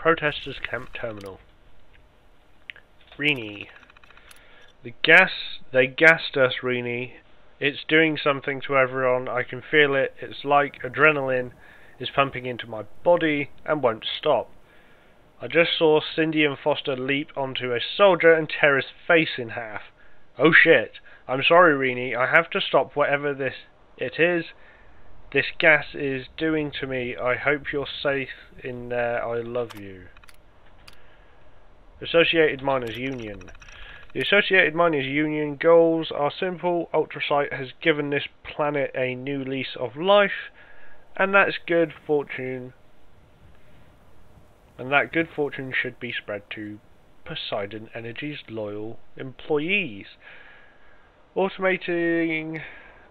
[SPEAKER 1] Protesters Camp Terminal. Rini. They gassed us, Rini. It's doing something to everyone. I can feel it. It's like adrenaline is pumping into my body and won't stop. I just saw Cindy and Foster leap onto a soldier and tear his face in half. Oh shit. I'm sorry, Rini. I have to stop whatever it is. This gas is doing to me. I hope you're safe in there. I love you. Associated Miners Union. The Associated Miners Union goals are simple. Ultrasight has given this planet a new lease of life, and that's good fortune. And that good fortune should be spread to Poseidon Energy's loyal employees. Automating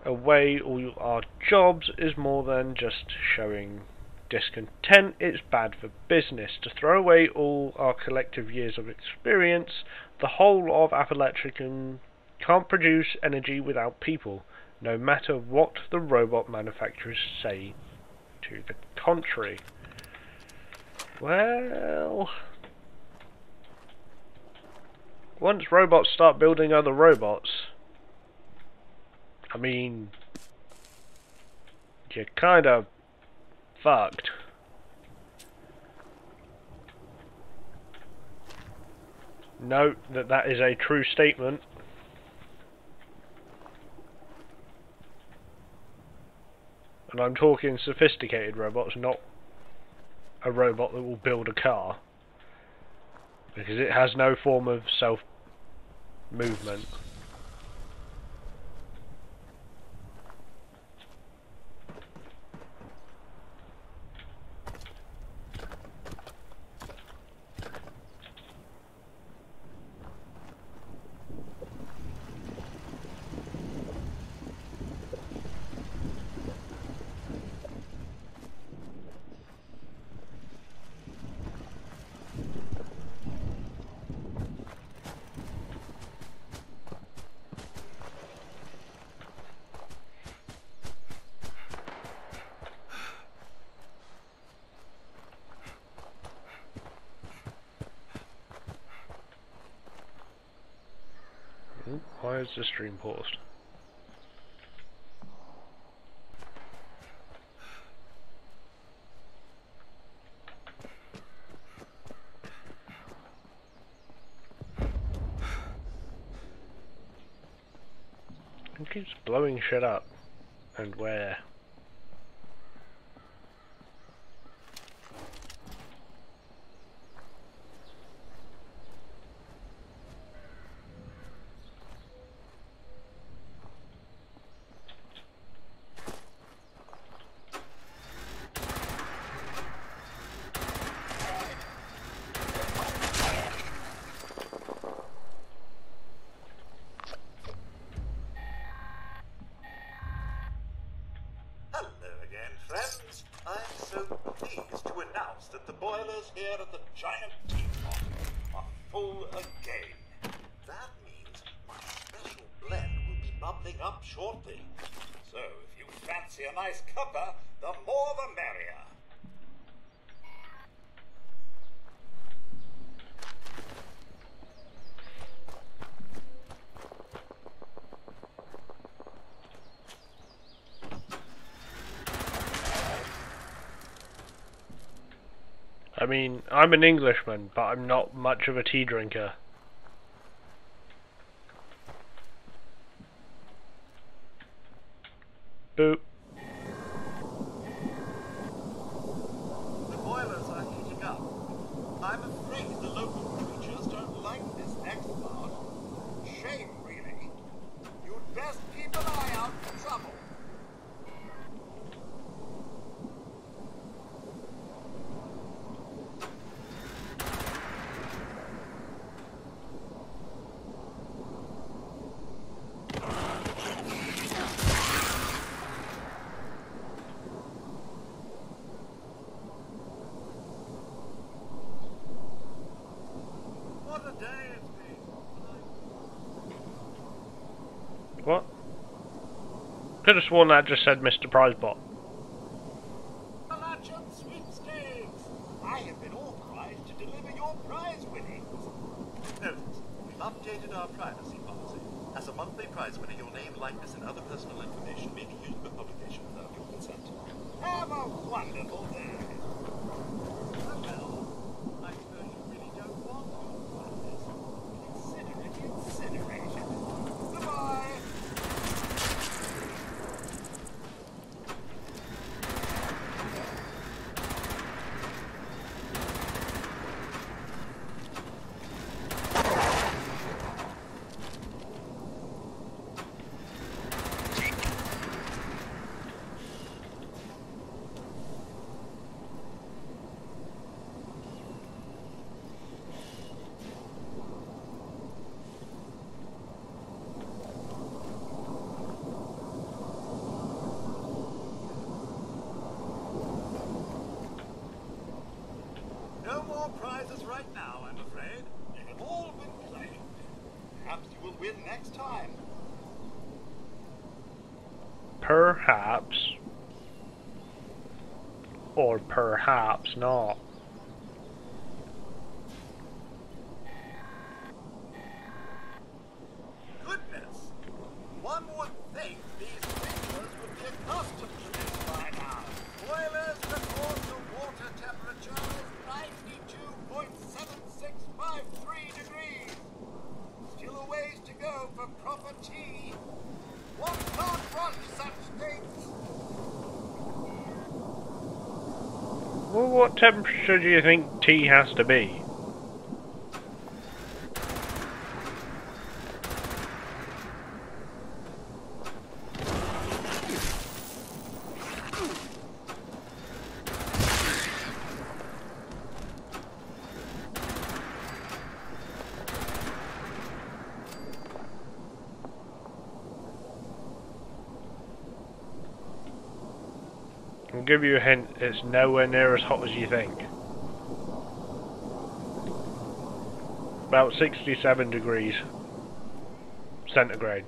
[SPEAKER 1] away all our jobs is more than just showing discontent. It's bad for business. To throw away all our collective years of experience, the whole of Appalachian can't produce energy without people, no matter what the robot manufacturers say to the contrary. Well, once robots start building other robots, I mean, you're kind of fucked. Note that that is a true statement. And I'm talking sophisticated robots, not a robot that will build a car. Because it has no form of self-movement. Why is the stream paused? It keeps blowing shit up. And where?
[SPEAKER 6] Friends, I'm so pleased to announce that the boilers here at the Giant Teapot are full again. That means my special blend will be bubbling up shortly. So if you fancy a nice cuppa, the more the merrier.
[SPEAKER 1] I mean, I'm an Englishman, but I'm not much of a tea drinker. Boop.
[SPEAKER 6] The boilers are heating up. I'm afraid the local creatures don't like this next part. Shame, really. You'd best keep an eye out for trouble. What a day it's been.
[SPEAKER 1] What? Could have sworn that just said Mr. Prizebot.
[SPEAKER 6] Appalachian Sweepstakes! I have been authorized to deliver your prize winnings. Notice, we've updated our privacy policy. As a monthly prize winner, your name, likeness, and other personal information may be used for publication without your consent. Have a wonderful day. Oh, well, I suppose you really don't want to find this. Consider it incineration. Goodbye. No more prizes right now, I'm afraid. They have all been claimed. Perhaps you will win next time.
[SPEAKER 1] Perhaps. Or perhaps not.
[SPEAKER 6] Goodness! One would think these creatures would be accustomed to this by now. Boilers report the water temperature is 92.7653 degrees. Still a ways to go for proper tea. One can't rush such things.
[SPEAKER 1] Well, what temperature do you think tea has to be? I'll give you a hint, it's nowhere near as hot as you think. About 67 degrees centigrade,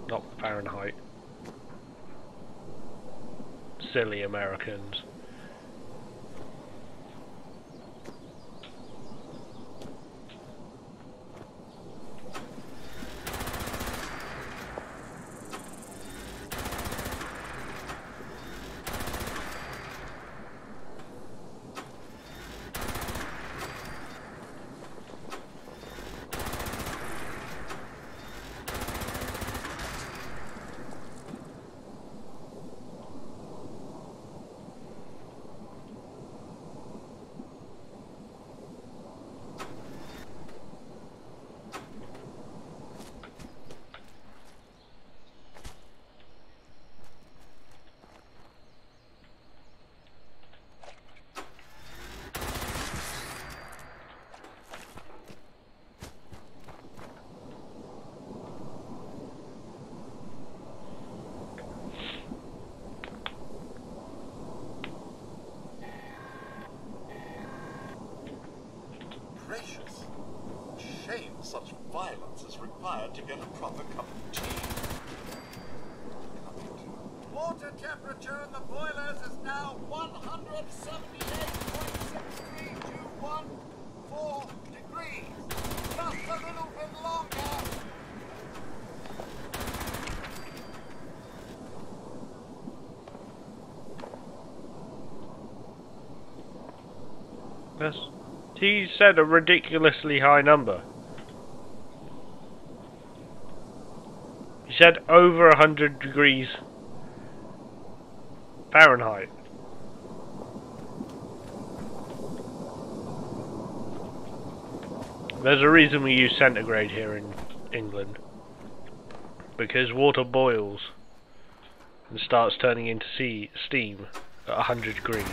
[SPEAKER 1] not Fahrenheit. Silly Americans.
[SPEAKER 6] gracious. Shame such violence is required to get a proper cup of tea. Water temperature in the boilers is now 178.6321 degrees. Just a little bit longer.
[SPEAKER 1] Yes. He said a ridiculously high number. He said over 100 degrees Fahrenheit. There's a reason we use centigrade here in England. Because water boils and starts turning into steam at 100 degrees.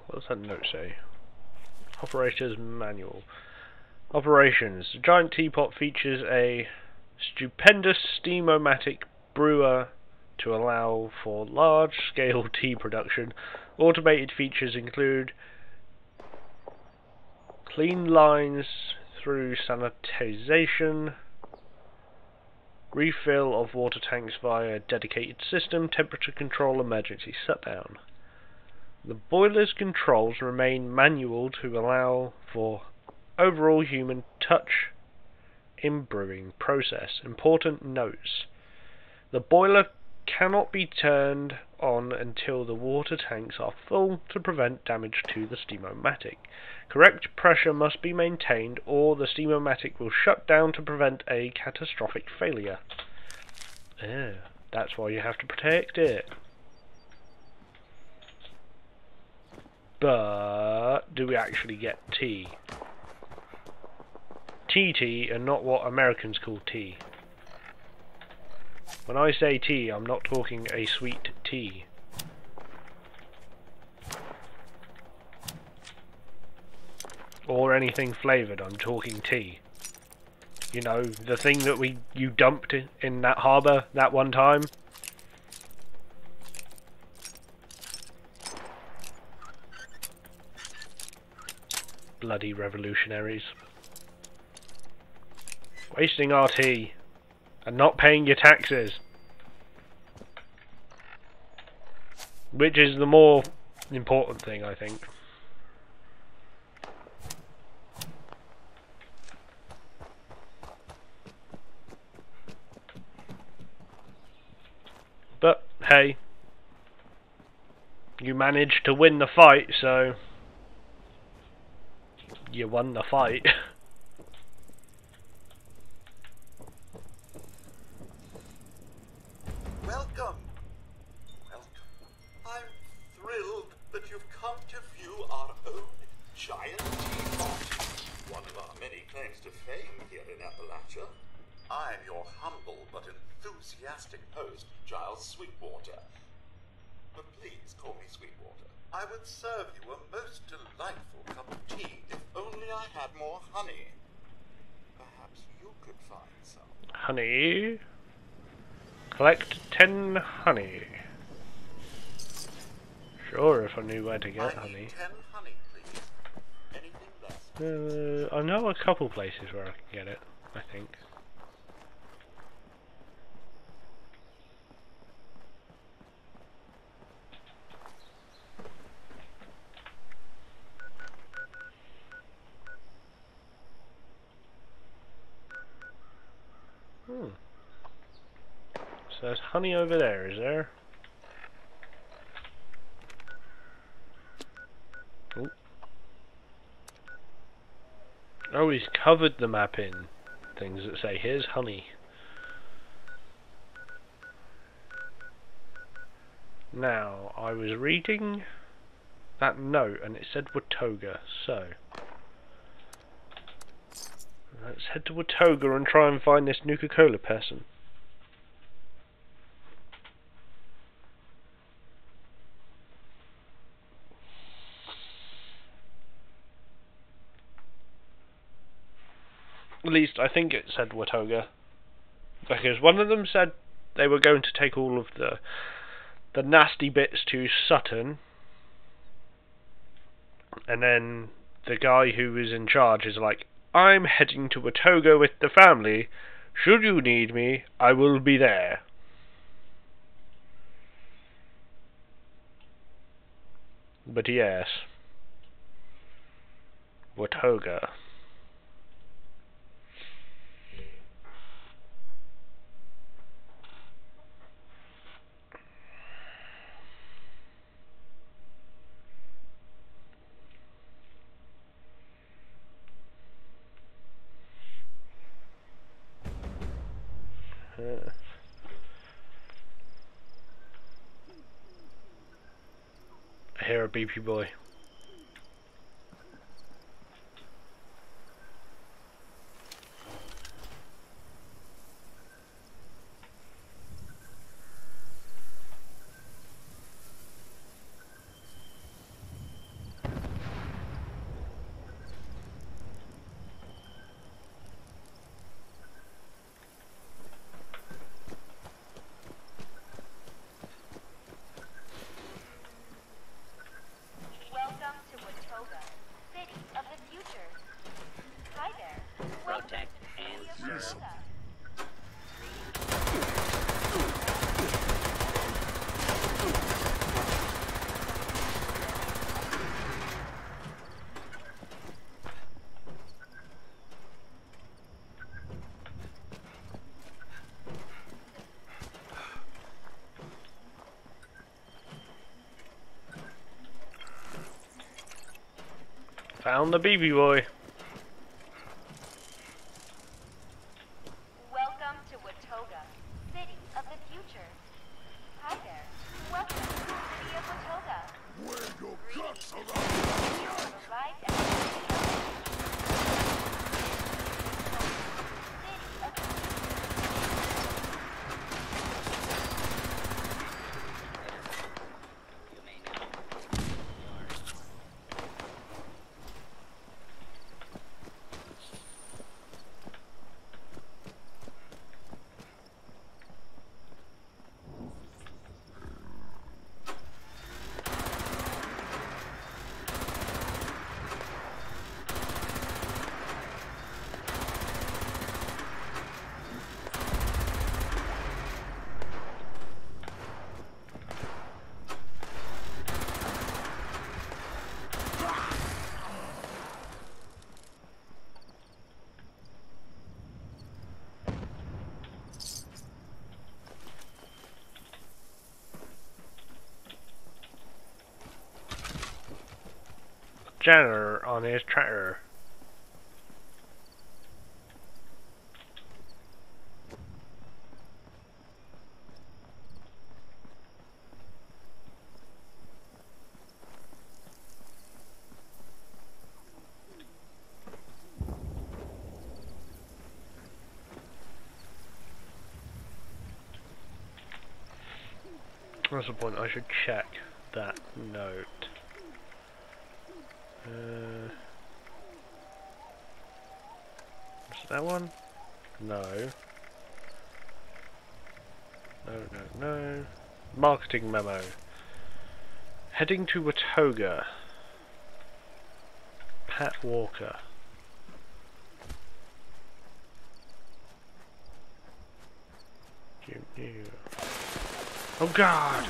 [SPEAKER 1] What does that note say? Operator's manual. Operations. The giant teapot features a stupendous steam-o-matic brewer to allow for large-scale tea production. Automated features include clean lines through sanitization, refill of water tanks via a dedicated system, temperature control, emergency shutdown. The boiler's controls remain manual to allow for overall human touch in brewing process. Important notes. The boiler cannot be turned on until the water tanks are full to prevent damage to the steam-o-matic. Correct pressure must be maintained or the steam-o-matic will shut down to prevent a catastrophic failure. That's why you have to protect it. But do we actually get tea? Tea and not what Americans call tea. When I say tea, I'm not talking a sweet tea. Or anything flavoured, I'm talking tea. You know, the thing that you dumped in that harbour that one time. Bloody revolutionaries. Wasting our tea. And not paying your taxes. Which is the more important thing, I think. But, hey. You managed to win the fight, so... You won the fight.
[SPEAKER 6] Welcome. I'm thrilled that you've come to view our own giant teapot. One of our many claims to fame here in Appalachia. I'm your humble but enthusiastic host, Giles Sweetwater. But please call me Sweetwater. I would serve you a most delightful cup of tea if only I had more honey. Perhaps you could find some.
[SPEAKER 1] Honey. Collect 10 honey. Sure, if I knew where to get
[SPEAKER 6] I
[SPEAKER 1] honey.
[SPEAKER 6] need 10 honey, please. Anything less?
[SPEAKER 1] I know a couple places where I can get it, I think. So there's honey over there, is there? Oh. Oh, he's covered the map in things that say, here's honey. Now, I was reading that note and it said Watoga, so let's head to Watoga and try and find this Nuka-Cola person. At least I think it said Watoga, because one of them said they were going to take all of the nasty bits to Sutton, and then the guy who was in charge is like, I'm heading to Watoga with the family. Should you need me, I will be there. But yes, Watoga. I hear a beepy boy. Found the BB boy.
[SPEAKER 7] Welcome to Watoga, city of the future. Hi there. Welcome to the city of Watoga.
[SPEAKER 8] Where your guts are
[SPEAKER 7] You have arrived at the city of the
[SPEAKER 1] Janitor on his tractor. That's the point, I should check that note. Is that one? No. No. Marketing memo. Heading to Watoga. Pat Walker. Oh God!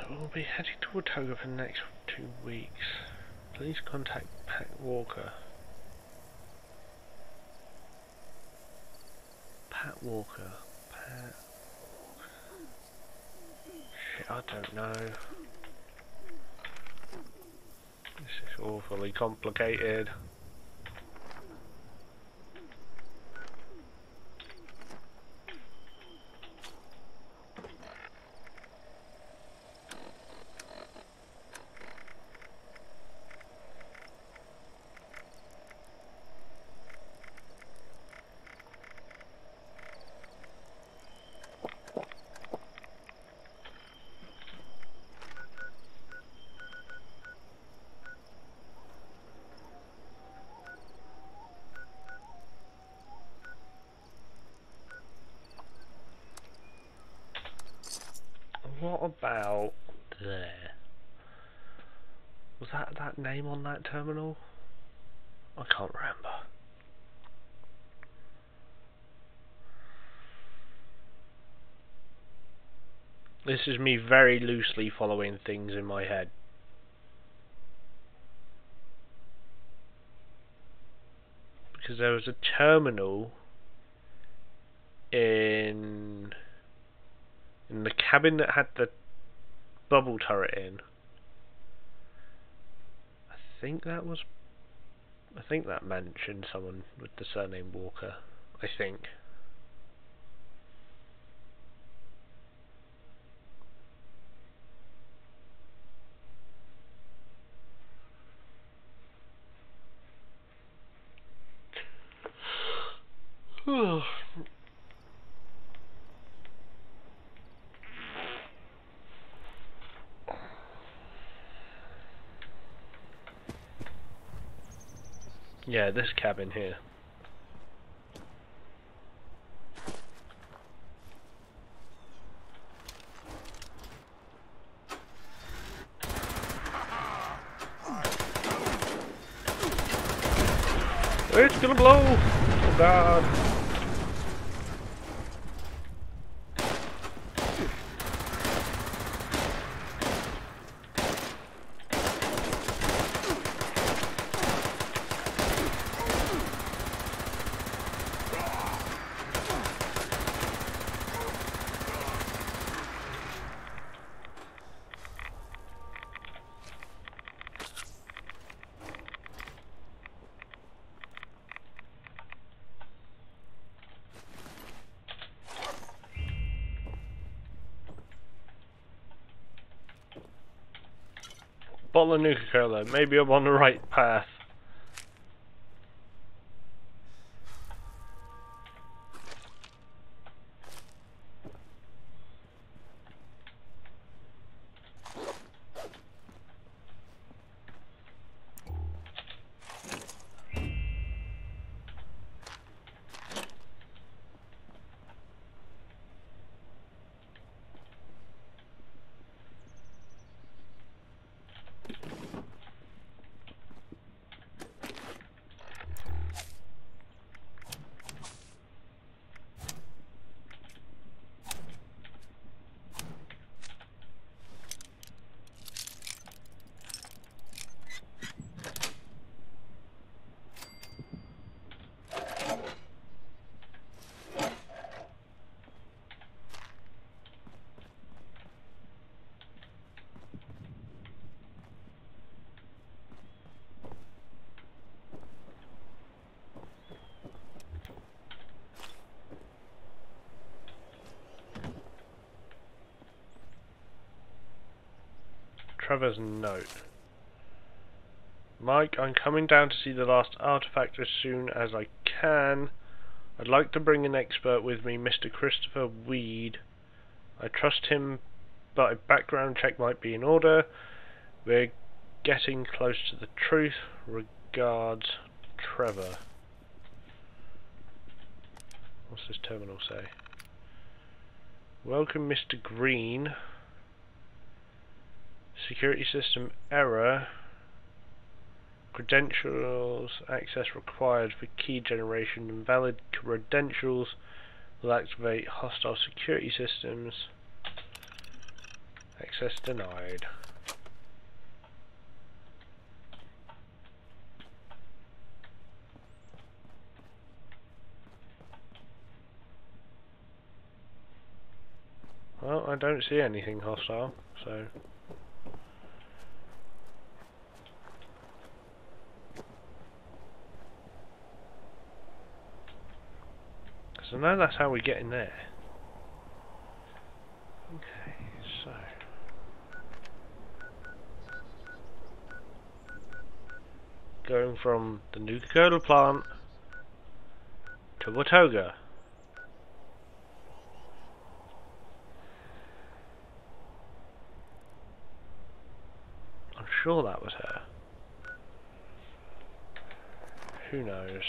[SPEAKER 1] We'll be heading to Watoga for the next 2 weeks. Please contact Pat Walker. Pat Walker. Shit, I don't know. This is awfully complicated. What about there? Was that name on that terminal? I can't remember. This is me very loosely following things in my head. Because there was a terminal in the cabin that had the bubble turret in. I think that mentioned someone with the surname Walker. I think. Yeah, this cabin here. It's gonna blow! Oh god. Bottle of Nuka-Cola. Maybe I'm on the right path. Trevor's note. Mike, I'm coming down to see the last artifact as soon as I can. I'd like to bring an expert with me, Mr. Christopher Weed. I trust him, but a background check might be in order. We're getting close to the truth. Regards, Trevor. What's this terminal say? Welcome, Mr. Green. Security system error. Credentials access required for key generation. Invalid credentials will activate hostile security systems. Access denied. Well, I don't see anything hostile, so... So now that's how we get in there. Okay, so... going from the Nuka-Cola plant to Watoga. I'm sure that was her. Who knows?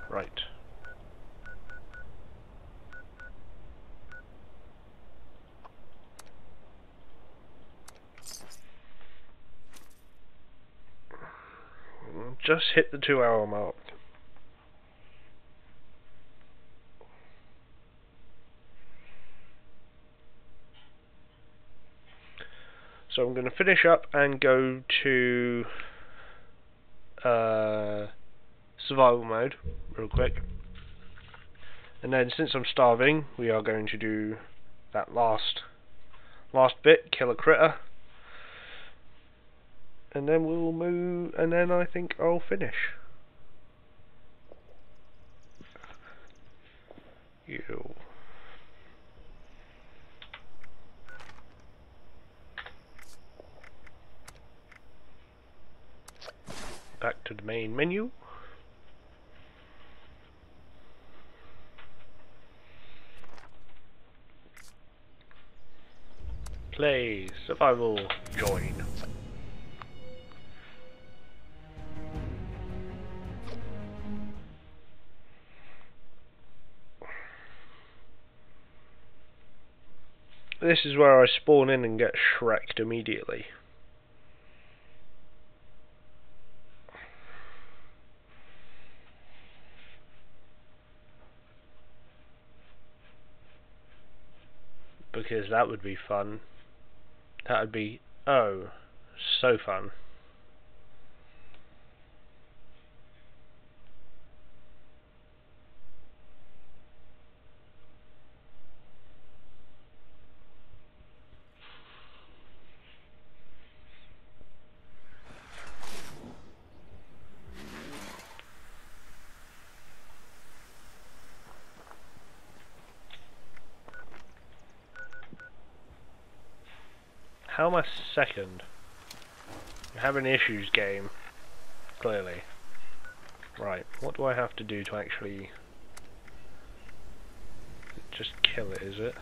[SPEAKER 1] Right. Just hit the 2-hour mark. So I'm going to finish up and go to survival mode real quick. And then since I'm starving, we are going to do that last bit, kill a critter. And then we'll move, and then I think I'll finish. You. Back to the main menu. Play, survival, join. This is where I spawn in and get shreked immediately. because that would be fun. That would be, oh, so fun. How am I second? You're having issues, game. Clearly. Right, what do I have to do to actually... just kill it, is it?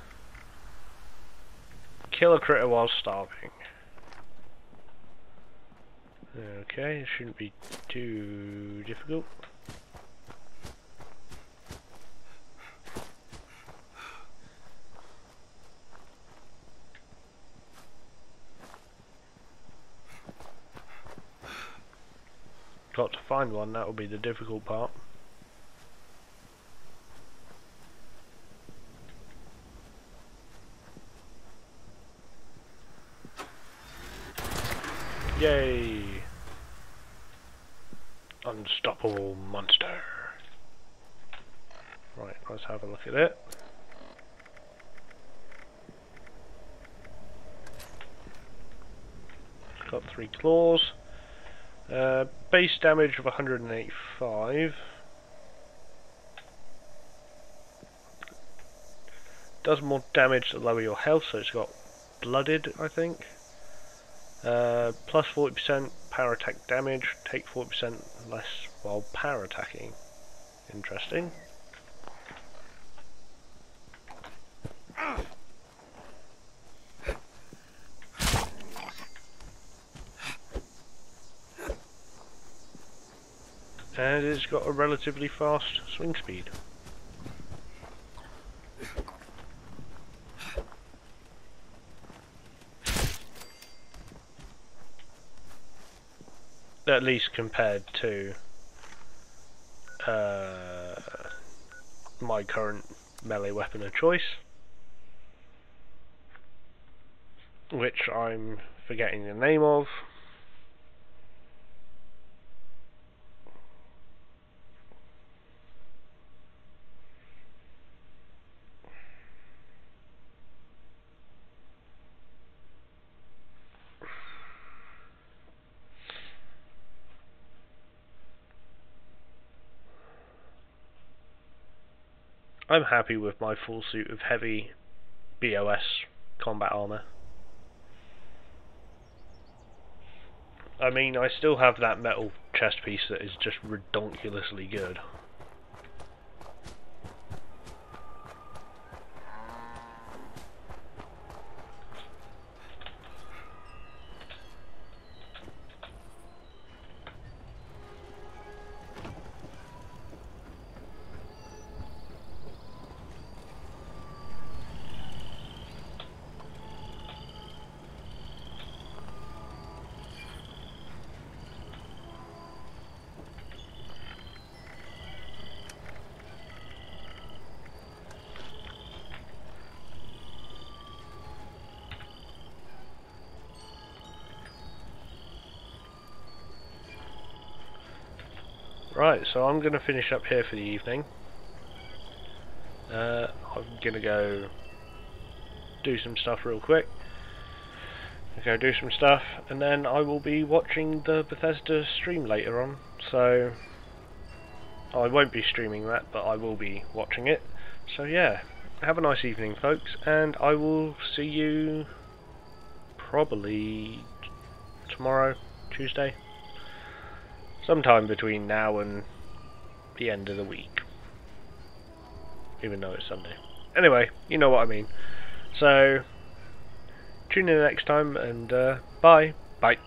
[SPEAKER 1] Kill a critter while starving. Okay, it shouldn't be too difficult. Got to find one, that will be the difficult part. Yay! Unstoppable monster. Right, let's have a look at it. Got 3 claws. Base damage of 185. Does more damage to lower your health, so it's got blooded, I think. Plus 40% power attack damage, take 40% less while power attacking. Interesting. And it's got a relatively fast swing speed. At least compared to my current melee weapon of choice, which I'm forgetting the name of. I'm happy with my full suit of heavy BOS combat armor. I mean, I still have that metal chest piece that is just redonkulously good. Right, so I'm going to finish up here for the evening. I'm going to go do some stuff real quick. Go do some stuff, and then I will be watching the Bethesda stream later on. So I won't be streaming that, but I will be watching it. So yeah, have a nice evening, folks, and I will see you probably tomorrow, Tuesday. Sometime between now and the end of the week. Even though it's Sunday. Anyway, you know what I mean. So, tune in next time, and bye. Bye.